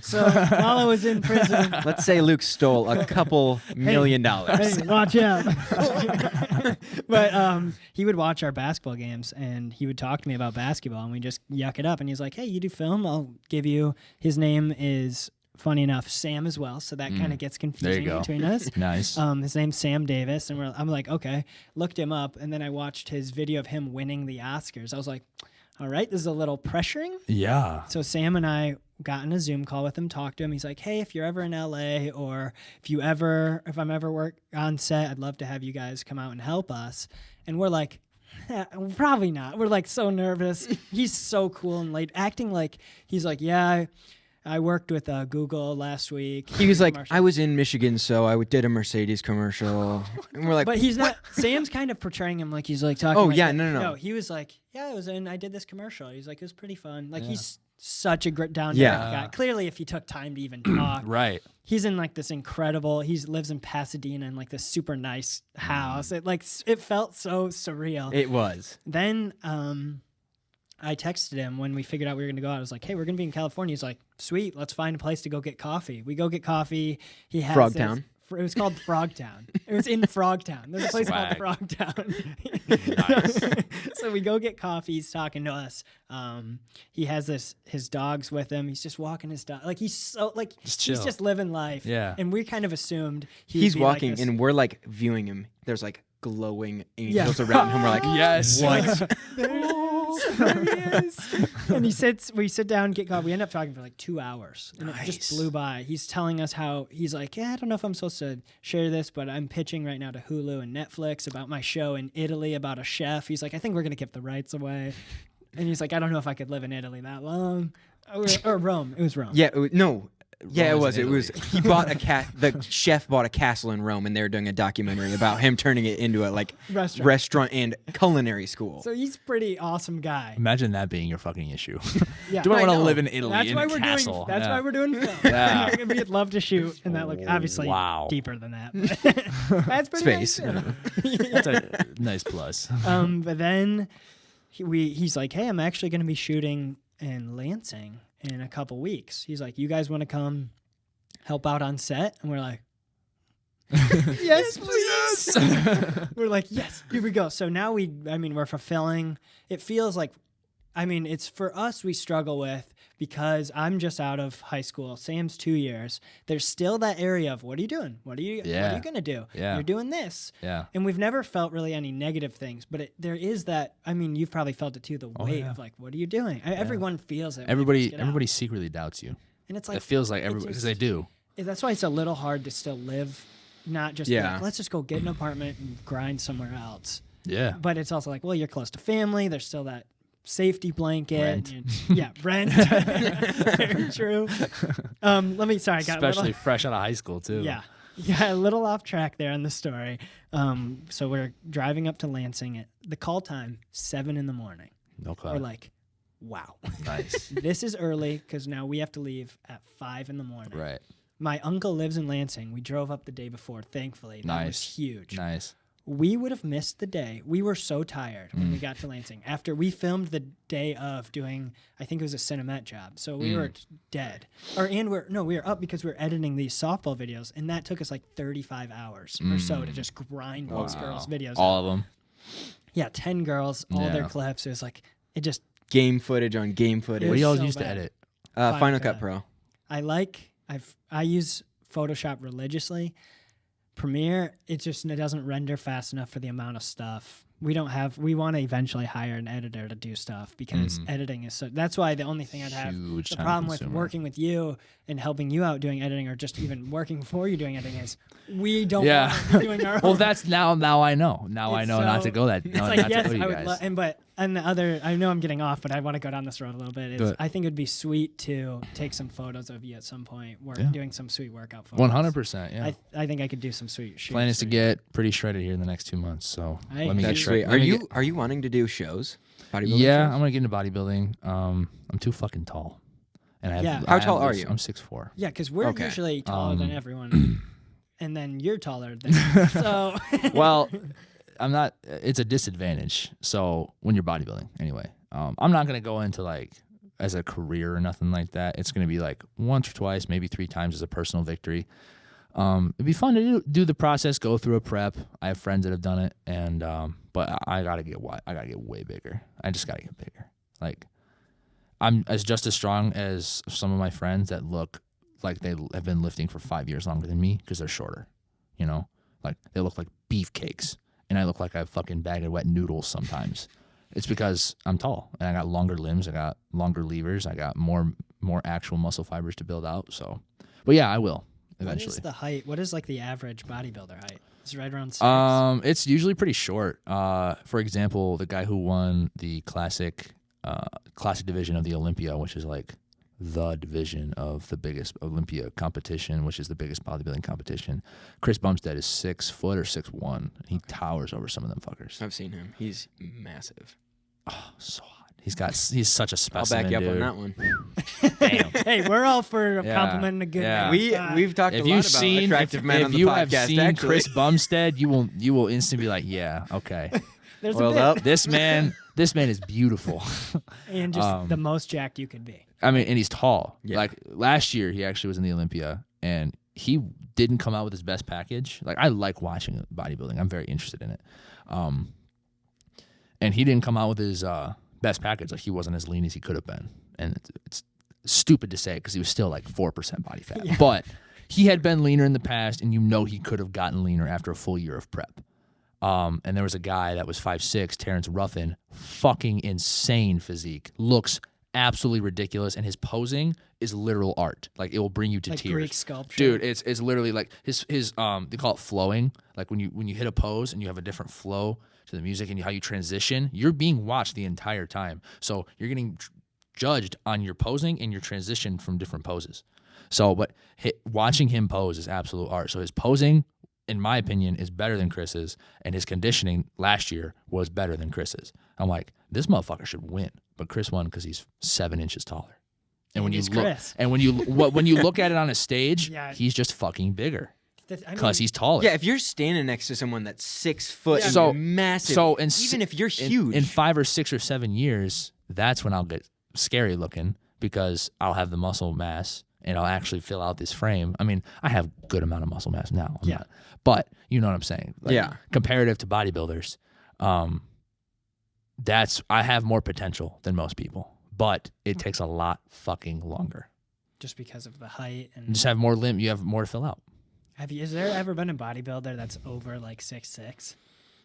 So while I was in prison, let's say Luke stole a couple $1 million. Hey, watch out. But he would watch our basketball games, and he would talk to me about basketball, and we just yuck it up. And he's like, hey, you do film? I'll give you. His name is funny enough, Sam as well. So that kind of gets confusing between us. Nice. His name's Sam Davis, and I'm like, okay. Looked him up, and then I watched his video of him winning the Oscars. I was like, all right, this is a little pressuring. Yeah. So Sam and I got in a Zoom call with him, talked to him. He's like, hey, if you're ever in LA, or if I'm ever work on set, I'd love to have you guys come out and help us. And we're like, probably not. We're like so nervous. He's so cool and acting like he's like, yeah, I worked with Google last week. He was like, I was in Michigan, so I did a Mercedes commercial. And we're like, but he's not. Sam's kind of portraying him like he's like talking. Oh like yeah, that. no. No, he was like, yeah, I did this commercial. He's like, it was pretty fun. Like he's such a great down to earth guy. Clearly, if he took time to even talk, right. He's in like this incredible. He lives in Pasadena in like this super nice house. It felt so surreal. It was. Then I texted him when we figured out we were going to go out. I was like, hey, we're going to be in California. He's like, sweet, let's find a place to go get coffee. We go get coffee. He has Frogtown. It was called Frogtown. It was in Frogtown. There's a place called Frogtown. Nice. So we go get coffee. He's talking to us. He has his dogs with him. He's just walking his dog. Like he's so like he's just living life. Yeah. And we kind of assumed he's walking, and we're like viewing him. There's like glowing angels around him. We're like, yes. What? There he is. And we sit down, get coffee. We end up talking for like 2 hours. And it just blew by. He's telling us how he's like, yeah, I don't know if I'm supposed to share this, but I'm pitching right now to Hulu and Netflix about my show in Italy about a chef. He's like, I think we're going to give the rights away. And he's like, I don't know if I could live in Italy that long. Or Rome. It was Rome. Yeah, no. Yeah, it was. It was. He bought the chef bought a castle in Rome, and they were doing a documentary about him turning it into a restaurant and culinary school. So he's a pretty awesome guy. Imagine that being your fucking issue. Yeah, Do I want to live in Italy that's in why a we're castle? Doing. That's why we're doing film. Yeah. We'd love to shoot in that. Obviously, deeper than that. That's pretty space. Nice. That's a nice plus. But then he's like, hey, I'm actually going to be shooting in Lansing in a couple weeks. He's like, you guys want to come help out on set? And we're like, yes, please. We're like, yes, here we go. So now we're fulfilling. It feels like, it's for us, we struggle with, because I'm just out of high school. Sam's 2 years. There's still that area of, what are you doing? What are you going to do? Yeah. You're doing this. Yeah. And we've never felt really any negative things, but there is that, you've probably felt it too, the weight of like, what are you doing? Everyone feels it. Everybody secretly doubts you. And it's like, it feels like everybody, because they do. That's why it's a little hard to still live, not just be like, let's just go get an apartment and grind somewhere else. Yeah. But it's also like, well, you're close to family. There's still that safety blanket. Rent. Very true. Especially fresh out of high school too. Yeah. A little off track there on the story. So we're driving up to Lansing. The call time, 7 a.m. No cloud. We're like, wow. Nice. This is early because now we have to leave at 5 a.m. Right. My uncle lives in Lansing. We drove up the day before, thankfully. That was huge. Nice. We would have missed the day. We were so tired when we got to Lansing. After we filmed the day of doing, I think it was a Cinemet job. So we were dead. We were up because we were editing these softball videos, and that took us like 35 hours or so to just grind those girls' videos. All of them? Yeah, 10 girls, all their clips. It was like, it just... Game footage on game footage. What do y'all use to edit? Final Cut Pro. I use Photoshop religiously. Premiere, it doesn't render fast enough for the amount of stuff. We want to eventually hire an editor to do stuff because editing is that's why the only thing I'd have the problem with working with you and helping you out doing editing, or just even working for you doing editing, is we don't want to be doing our own. Well, that's now I know. Now I know not to go that. It's like, yes, I would and the other, I know I'm getting off, but I want to go down this road a little bit. I think it'd be sweet to take some photos of you at some point, doing some sweet workout photos. 100%, yeah. I think I could do some sweet shoots. Plan is to get pretty shredded here in the next 2 months, so let me get shredded. Are you wanting to do shows? Bodybuilding shows? I'm gonna get into bodybuilding. I'm too fucking tall. And how tall are you? I'm 6'4". Yeah, because we're usually taller than everyone. And then you're taller than so. Well, I'm not. It's a disadvantage. So when you're bodybuilding, anyway, I'm not gonna go into like as a career or nothing like that. It's gonna be like once or twice, maybe 3 times as a personal victory. It'd be fun to do the process, go through a prep. I have friends that have done it, and but I gotta get way bigger. I just gotta get bigger. Like I'm just as strong as some of my friends that look like they have been lifting for 5 years longer than me because they're shorter. You know, like they look like beefcakes, and I look like I have fucking bag of wet noodles sometimes. It's because I'm tall and I got longer limbs, I got longer levers, I got more actual muscle fibers to build out. So, but yeah, I will eventually. What is the height? What is like the average bodybuilder height? Is it right around 6? It's usually pretty short. For example, the guy who won the classic division of the Olympia, which is like the division of the biggest Olympia competition, which is the biggest bodybuilding competition. Chris Bumstead is 6 foot or 6'1". He towers over some of them fuckers. I've seen him. He's massive. Oh, so hot. He's such a specimen. I'll back you up dude. on that one. Damn. Hey, we're all for complimenting a good man. We've talked a lot about attractive men on the podcast. If you have seen Chris Bumstead, you will instantly be like, yeah, okay. There's Oiled a bit. up. This man is beautiful. And just the most jacked you could be. I mean, and he's tall. Yeah. Like last year, he actually was in the Olympia, and he didn't come out with his best package. Like I like watching bodybuilding. I'm very interested in it. And he didn't come out with his best package. Like he wasn't as lean as he could have been. And it's stupid to say because he was still like 4% body fat. Yeah. But he had been leaner in the past, and you know he could have gotten leaner after a full year of prep. And there was a guy that was 5'6", Terrence Ruffin, fucking insane physique, looks absolutely ridiculous, and his posing is literal art. Like it will bring you to tears. Greek sculpture. Dude, it's literally like his they call it flowing. Like when you hit a pose and you have a different flow to the music and how you transition, you're being watched the entire time. So you're getting judged on your posing and your transition from different poses. So, but watching him pose is absolute art. So his posing, in my opinion, is better than Chris's, and his conditioning last year was better than Chris's. I'm like, this motherfucker should win, but Chris won because he's 7 inches taller. And when you look, Chris. and when you look at it on a stage, he's just fucking bigger because he's taller. Yeah, if you're standing next to someone that's 6 foot and so massive, so even if you're huge, in 5 or 6 or 7 years, that's when I'll get scary looking because I'll have the muscle mass. And I'll actually fill out this frame. I mean, I have a good amount of muscle mass now. I'm not, but you know what I'm saying. Like, comparative to bodybuilders, I have more potential than most people, but it takes a lot fucking longer. Just because of the height and you just have more limb. You have more to fill out. Has there ever been a bodybuilder that's over like 6'6"?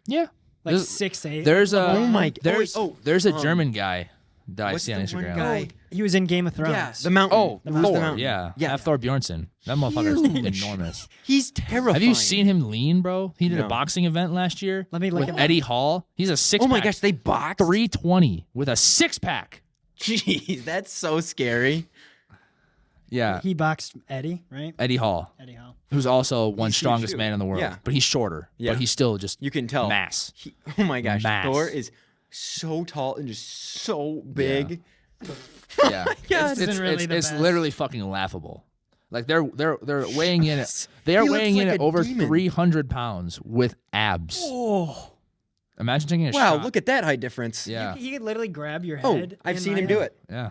Yeah, like 6'8". There's a there's a German guy that I see on What's the Instagram. one guy? He was in Game of Thrones. Yeah, the mountain. Oh, the Thor. mountain. Yeah, Thor Bjornsson. That motherfucker's enormous. He's terrifying. Have you seen him lean, bro? He did a boxing event last year. Let me look with at Eddie Hall. He's a 6-pack. Oh my gosh, they boxed 320 with a 6-pack. Jeez, that's so scary. Yeah, he boxed Eddie, right? Eddie Hall, who's also one strongest man in the world. Yeah. But he's shorter. Yeah. But he's still just you can tell mass. Oh my gosh, Thor is so tall and just so big. Yeah, it's literally fucking laughable. Like they're weighing in at over 300 pounds with abs. Oh, imagine taking a shot. Wow, look at that height difference. Yeah, he could literally grab your head. I've seen him do it. Yeah.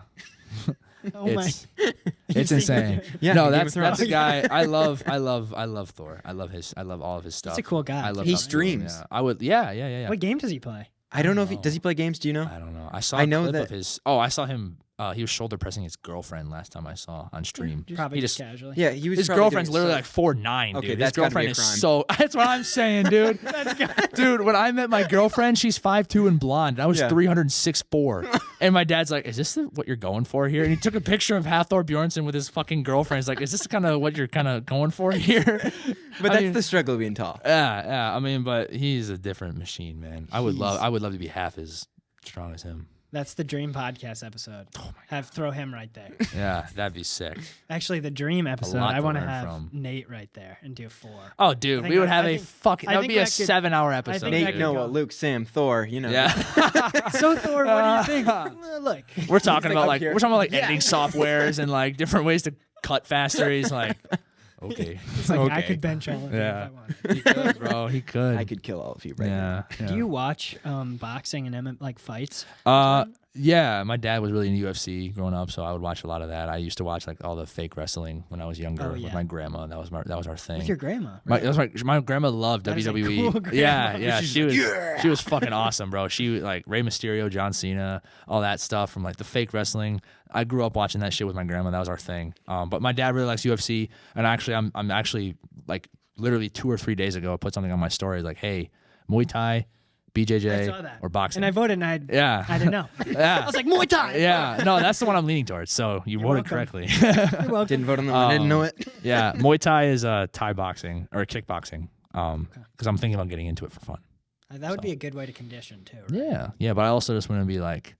It's insane. Yeah, no, that's a guy I love Thor. I love all of his stuff. He's a cool guy. He streams. Yeah. I would. Yeah. What game does he play? I don't know if does he play games? Do you know? I don't know. I saw a clip of his. Oh, I saw him. He was shoulder pressing his girlfriend last time I saw on stream. Probably just casually. Yeah, he was. His girlfriend's literally like 4'9", dude. Okay, his that's girlfriend is so. That's what I'm saying, dude. Dude, when I met my girlfriend, she's 5'2" and blonde. I was 306'4", and my dad's like, "Is this what you're going for here?" And he took a picture of Hathor Bjornsson with his fucking girlfriend. He's like, "Is this kind of what you're kind of going for here?" But that's the struggle of being tall. Yeah. I mean, but he's a different machine, man. I would love to be half as strong as him. That's the Dream Podcast episode. Oh my God. Throw him right there. Yeah, that'd be sick. Actually, the Dream episode, lot I to want to learn have from. Nate right there and do 4. Oh, dude, we would have that would be a 7-hour episode. Nate, Noah, Luke, Sam, Thor, you know. Yeah. So Thor, what do you think? Look, we're talking about editing softwares and like different ways to cut faster. He's like, okay. It's like I could bench all of you if I wanted. He could, bro. He could. I could kill all of you right now. Do you watch boxing and like fights? Yeah, my dad was really into UFC growing up, so I would watch a lot of that. I used to watch like all the fake wrestling when I was younger with my grandma. That was our thing. With your grandma? My grandma loved that WWE. Cool yeah, she was fucking awesome, bro. She was like Rey Mysterio, John Cena, all that stuff from like the fake wrestling. I grew up watching that shit with my grandma. That was our thing. But my dad really likes UFC, and actually, I'm actually like literally 2 or 3 days ago, I put something on my story like, hey, Muay Thai, BJJ, or boxing. And I voted, and I didn't know. Yeah. I was like, Muay Thai. Yeah, no, that's the one I'm leaning towards. So you voted correctly. You're welcome. Didn't vote on that one. I didn't know it. Yeah, Muay Thai is Thai boxing or kickboxing. Because I'm thinking about getting into it for fun. That would be a good way to condition too. Right? Yeah, but I also just want to be like,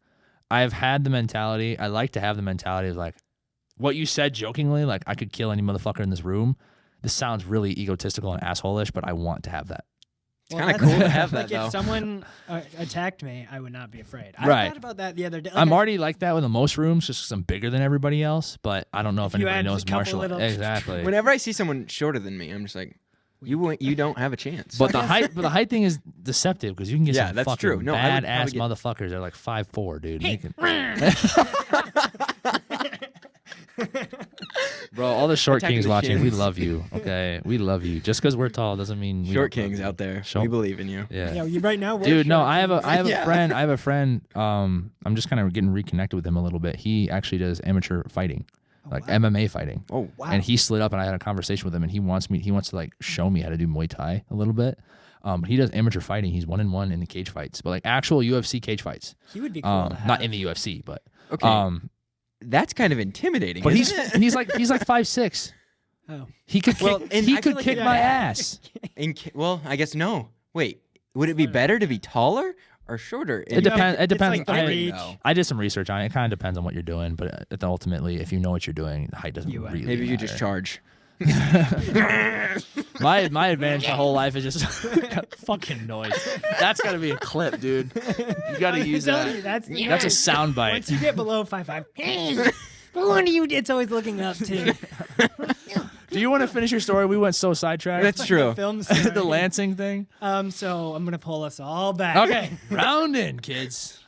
I've had the mentality. I like to have the mentality of like, what you said jokingly, like I could kill any motherfucker in this room. This sounds really egotistical and asshole-ish, but I want to have that. It's kind of cool to have that, like though. If someone attacked me, I would not be afraid. Right. I thought about that the other day. Like I'm already like that with the most rooms, just because I'm bigger than everybody else. But I don't know if anybody knows martial arts. Exactly. Whenever I see someone shorter than me, I'm just like, you don't have a chance. But the height thing is deceptive because you can get some that's fucking true. No, badass motherfuckers. They're like 5'4", dude. Hey. Bro, all the short Attacking kings the watching, we shins. love you. Okay, we love you. Just because we're tall doesn't mean we short don't love kings you. out there. Show- We believe in you. Yeah. you right now. Dude, no, I have a Yeah. friend. I have a friend. I'm just kind of getting reconnected with him a little bit. He actually does amateur fighting, like MMA fighting. Oh, wow. And he slid up, and I had a conversation with him, and he wants to like show me how to do Muay Thai a little bit. He does amateur fighting. He's 1-1 in the cage fights, but like actual UFC cage fights. He would be cool to have. Not in the UFC, but Okay. That's kind of intimidating. but isn't it? he's like 5'6". Oh. He could Well, kick, and he I could feel like kick it- my ass. Well, I guess no. Wait, would it be better to be taller or shorter? It depends. It it's depends. like the reach. I did some research on it. It kind of depends on what you're doing, but ultimately, if you know what you're doing, the height doesn't really Maybe you matter. just charge. My advantage my whole life is just fucking noise. That's got to be a clip, dude. You got to use that. That's a sound bite. Once you get below 5'5", hey, one of you, it's always looking up too. Do you want to finish your story? We went so sidetracked. That's true. Film story. The Lansing thing. So I'm gonna pull us all back. Okay, round in, kids.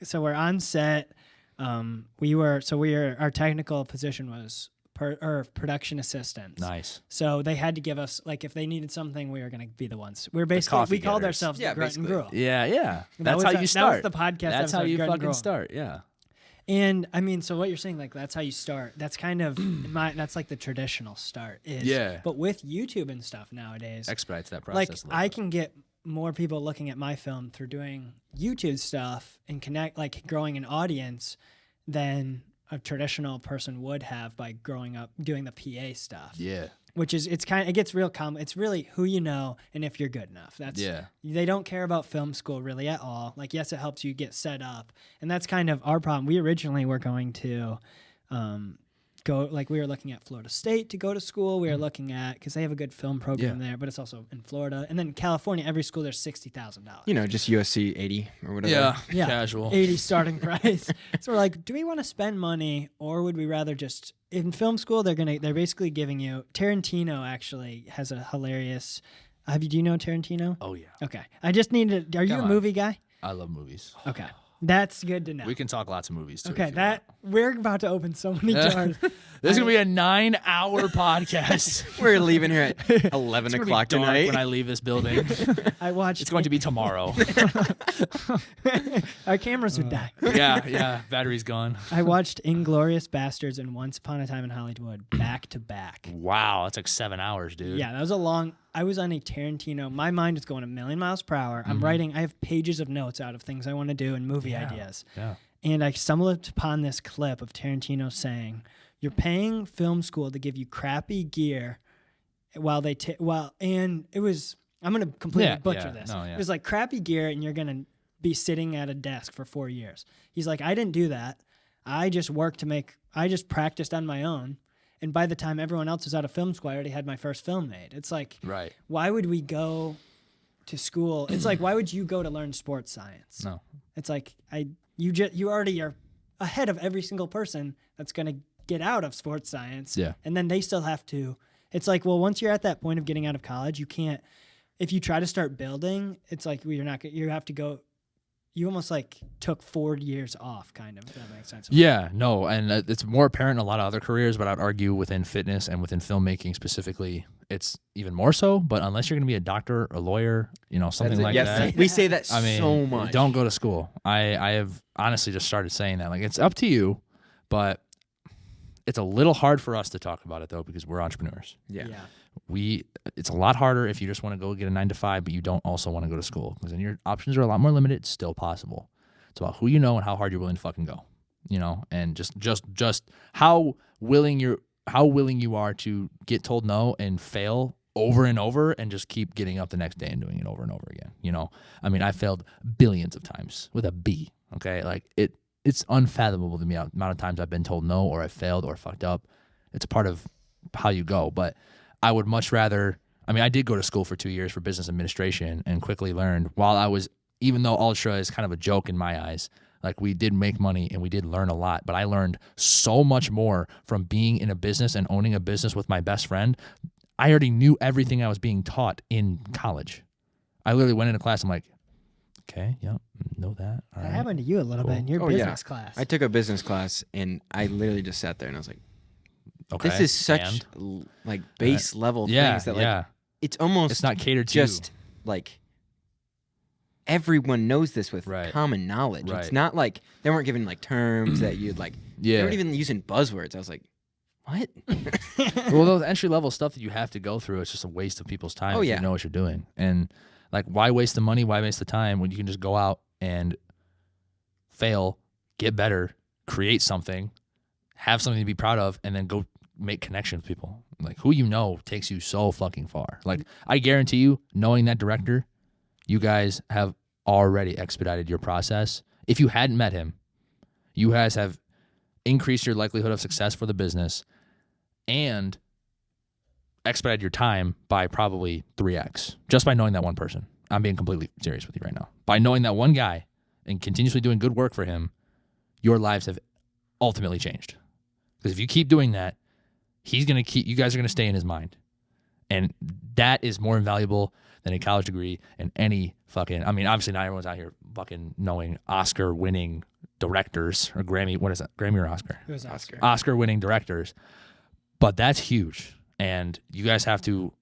So we're on set. Our technical position was production assistants. Nice. So they had to give us, like, if they needed something, we were going to be the ones. We called getters. ourselves the Grunt and Gruel. Yeah. That That's was how the- you start. That was the podcast. That's how episode, you Grunt and fucking Gruel. start. Yeah. And I mean, so what you're saying, like, that's how you start. That's kind of that's like the traditional start. Yeah. But with YouTube and stuff nowadays, Expedites that like process. I can get more people looking at my film through doing YouTube stuff and growing an audience than a traditional person would have by growing up doing the PA stuff. Yeah. Which is, it gets real common. It's really who you know and if you're good enough. They don't care about film school really at all. Like, yes, it helps you get set up. And that's kind of our problem. We originally were going to we were looking at Florida State to go to school. We were looking at, because they have a good film program there, but it's also in Florida. And then California, every school, there's $60,000. Just USC 80 or whatever. Yeah. Casual. 80 starting price. So we're like, do we want to spend money, or would we rather just, in film school, they're basically giving you, Tarantino actually has a hilarious, do you know Tarantino? Oh, yeah. Okay. I just needed, are you a movie guy? I love movies. Okay. That's good to know. We can talk lots of movies, too. Okay, we're about to open so many doors. This is going to be a 9-hour podcast. We're leaving here at 11 It's gonna be o'clock dark tonight. when I leave this building. I watched. It's going to be tomorrow. Our cameras would die. Yeah. Battery's gone. I watched Inglourious Bastards and Once Upon a Time in Hollywood back to back. Wow, that's like 7 hours, dude. Yeah, that was I was on a Tarantino. My mind is going a million miles per hour. I'm writing. I have pages of notes out of things I want to do and movie ideas. Yeah. And I stumbled upon this clip of Tarantino saying, "You're paying film school to give you crappy gear, and it was." I'm gonna completely butcher this. No, yeah. It was like crappy gear, and you're gonna be sitting at a desk for 4 years. He's like, I didn't do that. I just practiced on my own. And by the time everyone else was out of film school, I already had my first film made. It's like, right. Why would we go to school? It's like, why would you go to learn sports science? No. It's like, you already are ahead of every single person that's going to get out of sports science. Yeah. And then they still have to, it's like, well, once you're at that point of getting out of college, you can't, if you try to start building, it's like, you have to go, you almost like took 4 years off, kind of, if that makes sense. Yeah, no, and it's more apparent in a lot of other careers, but I'd argue within fitness and within filmmaking specifically, it's even more so. But unless you're going to be a doctor, a lawyer, something like that. We say that so much. Don't go to school. I have honestly just started saying that. Like, it's up to you, but it's a little hard for us to talk about it, though, because we're entrepreneurs. Yeah. It's a lot harder if you just want to go get a 9-to-5, but you don't also want to go to school, because then your options are a lot more limited. It's still possible. It's about who you know and how hard you're willing to fucking go, and just how willing you are to get told no and fail over and over and just keep getting up the next day and doing it over and over again. I failed billions of times with a B. Okay, like it's unfathomable to me the amount of times I've been told no, or I failed, or fucked up. It's a part of how you go, but I would much rather. I did go to school for 2 years for business administration and quickly learned even though Ultra is kind of a joke in my eyes, like, we did make money and we did learn a lot, but I learned so much more from being in a business and owning a business with my best friend. I already knew everything I was being taught in college. I literally went into class. I'm like, okay, yep, know that. All That right. happened to you a little bit in your business class. I took a business class and I literally just sat there and I was like, Okay, this is such like base level things that like it's almost it's not catered to just like everyone knows this with Right. common knowledge. Right. It's not like they weren't given like terms that you'd like. Yeah. They weren't even using buzzwords. I was like, what? Well, those entry level stuff that you have to go through, it's just a waste of people's time if you know what you're doing. And like, why waste the money? Why waste the time when you can just go out and fail, get better, create something, have something to be proud of, and then go make connections with people. Like, who takes you so fucking far. Like, I guarantee you, knowing that director, you guys have already expedited your process. If you hadn't met him, you guys have increased your likelihood of success for the business and expedited your time by probably 3x just by knowing that one person. I'm being completely serious with you right now. By knowing that one guy and continuously doing good work for him, your lives have ultimately changed. Because if you keep doing that, you guys are going to stay in his mind. And that is more invaluable than a college degree and any fucking, obviously not everyone's out here fucking knowing Oscar-winning directors or Grammy, what is that, Grammy or Oscar? It was Oscar. Oscar-winning directors. But that's huge. And you guys have to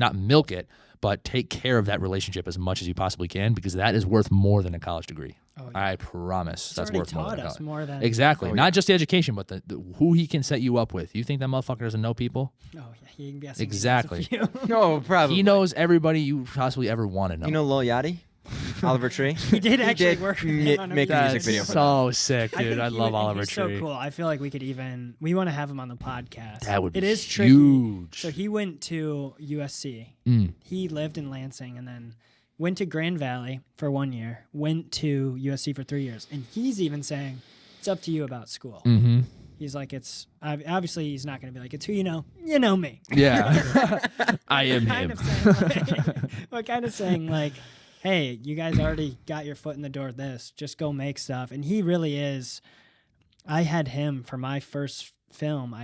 not milk it, but take care of that relationship as much as you possibly can, because that is worth more than a college degree. Oh, yeah. I promise that's worth more than a college. More than exactly. Not just the education, but the who he can set you up with. You think that motherfucker doesn't know people? Oh, yeah. He can guess exactly. No, probably. He knows everybody you possibly ever want to know. You know Lil Yachty? Oliver Tree? He did actually work with him on make a music video for so sick, dude. I love Oliver Tree. So cool. I feel like we want to have him on the podcast. That would be It is huge. Tricky. So he went to USC. He lived in Lansing and then went to Grand Valley for 1 year, went to USC for 3 years. And he's even saying, it's up to you about school. Mm-hmm. He's like, it's obviously he's not going to be like, it's who you know me. Yeah. I am him. We're kind of saying like, hey, you guys already got your foot in the door with this. Just go make stuff. And he really is. I had him for my first film.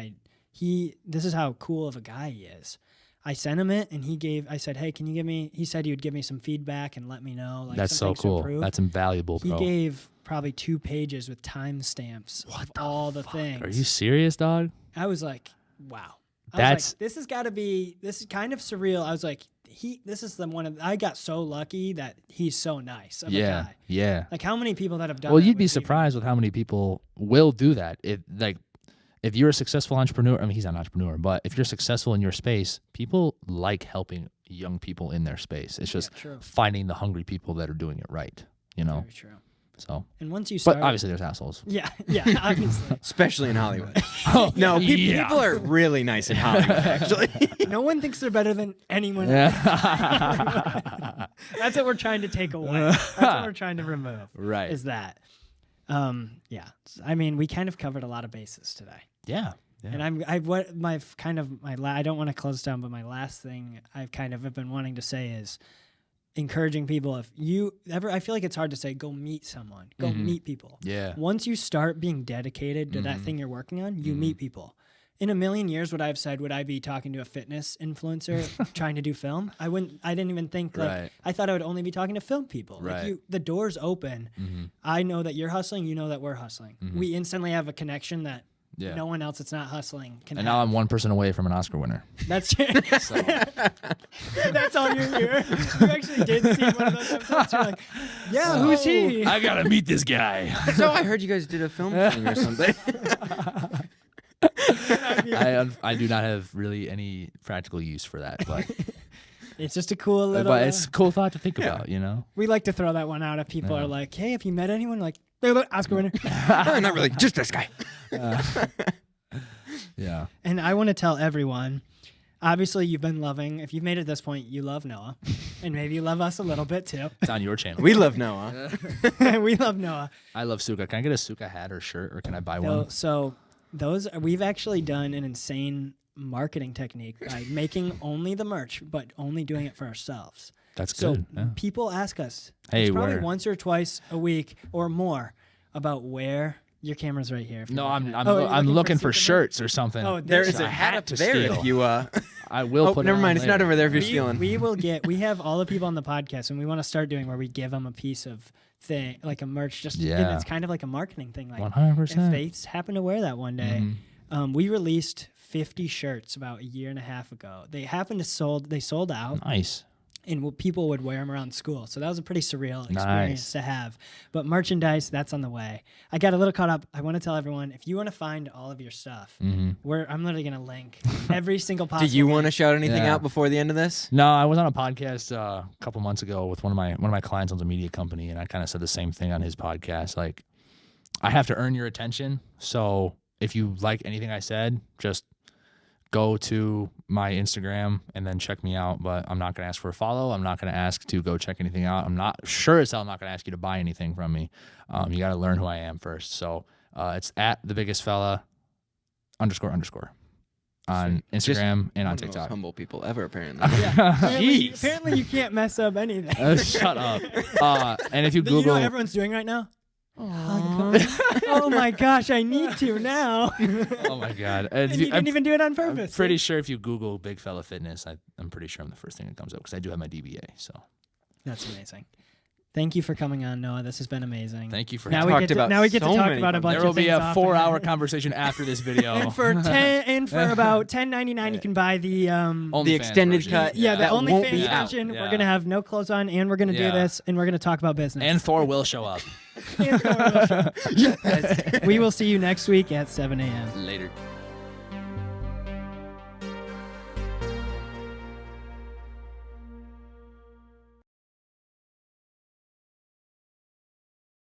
This is how cool of a guy he is. I sent him it, and I said, hey, can you give me, he said he would give me some feedback and let me know. Like, that's so cool. That's invaluable, bro. He gave probably 2 pages with timestamps of all the things. Are you serious, dog? I was like, wow. This is kind of surreal. I was like, I got so lucky that he's so nice of a guy. Yeah. Like, how many people that have done Well, that you'd be surprised with how many people will do that. If you're a successful entrepreneur, he's not an entrepreneur, but if you're successful in your space, people like helping young people in their space. It's just finding the hungry people that are doing it right, Very true. So, and once you start, but obviously there's assholes. Yeah, obviously, especially in Hollywood. People are really nice in Hollywood. Actually, no one thinks they're better than anyone else. That's what we're trying to take away. That's what we're trying to remove. Right? Is that? We kind of covered a lot of bases today. Yeah. And I don't want to close down, but my last thing I've kind of been wanting to say is encouraging people. If you ever, I feel like it's hard to say, go meet someone, go meet people. Yeah. Once you start being dedicated to that thing you're working on, you meet people. in a million years, would I have said, would I be talking to a fitness influencer trying to do film? I wouldn't. I didn't even think. Like, I thought I would only be talking to film people. Right. Like the door's open. I know that you're hustling. You know that we're hustling. We instantly have a connection that no one else that's not hustling can. And now I'm one person away from an Oscar winner. That's that's all you're here. You actually did see one of those episodes. You're like, who's he? I gotta meet this guy. So I heard you guys did a film thing or something. I do not have really any practical use for that, but it's just a cool little. But it's a cool thought to think about, you know. We like to throw that one out if people are like, "Hey, have you met anyone?" Like, Oscar winner. Not really, just this guy. Yeah. And I want to tell everyone. Obviously, you've been loving. If you've made it this point, you love Noah, and maybe you love us a little bit too. It's on your channel. We love Noah. We love Noah. I love Suka. Can I get a Suka hat or shirt, or can I buy one? So we've actually done an insane marketing technique by making only the merch, but only doing it for ourselves. That's good. So people ask us, hey, it's probably once or twice a week or more, about where. Your camera's right here. No, I'm looking for shirts or something. Oh, there is a hat up there steal. if you. I will put. Never mind. It's not over there if you're stealing. We have all the people on the podcast, and we want to start doing where we give them a piece of thing, like a merch. And it's kind of like a marketing thing. Like 100%. If they happen to wear that one day, we released 50 shirts about a year and a half ago. They sold out. Nice. And people would wear them around school. So that was a pretty surreal experience to have. But merchandise, that's on the way. I got a little caught up. I want to tell everyone, if you want to find all of your stuff, I'm literally going to link every single possible. Do you want to shout anything out before the end of this? No, I was on a podcast a couple months ago with one of my clients owns a media company, and I kind of said the same thing on his podcast. Like, I have to earn your attention. So if you like anything I said, just go to my Instagram and then check me out, but I'm not going to ask for a follow. I'm not going to ask to go check anything out. I'm not sure as hell I'm not going to ask you to buy anything from me. You got to learn who I am first. So it's at @thebiggestfella _ on Instagram and on TikTok. Most humble people ever, apparently. Apparently you can't mess up anything. Shut up. And if you Google, you know what everyone's doing right now? Oh my gosh, I need to now. Oh my god! And you didn't even do it on purpose. I'm pretty sure if you Google Big Fella Fitness, I'm pretty sure I'm the first thing that comes up because I do have my DBA. So that's amazing. Thank you for coming on, Noah. This has been amazing. Thank you for now we get to talk about a bunch of things. There will be a 4-hour conversation after this video. And for about $10.99, you can buy the extended cut. Yeah, the OnlyFans version. Yeah. We're gonna have no clothes on, and we're gonna do this, and we're gonna talk about business. And Thor will show up. We will see you next week at 7 a.m. Later.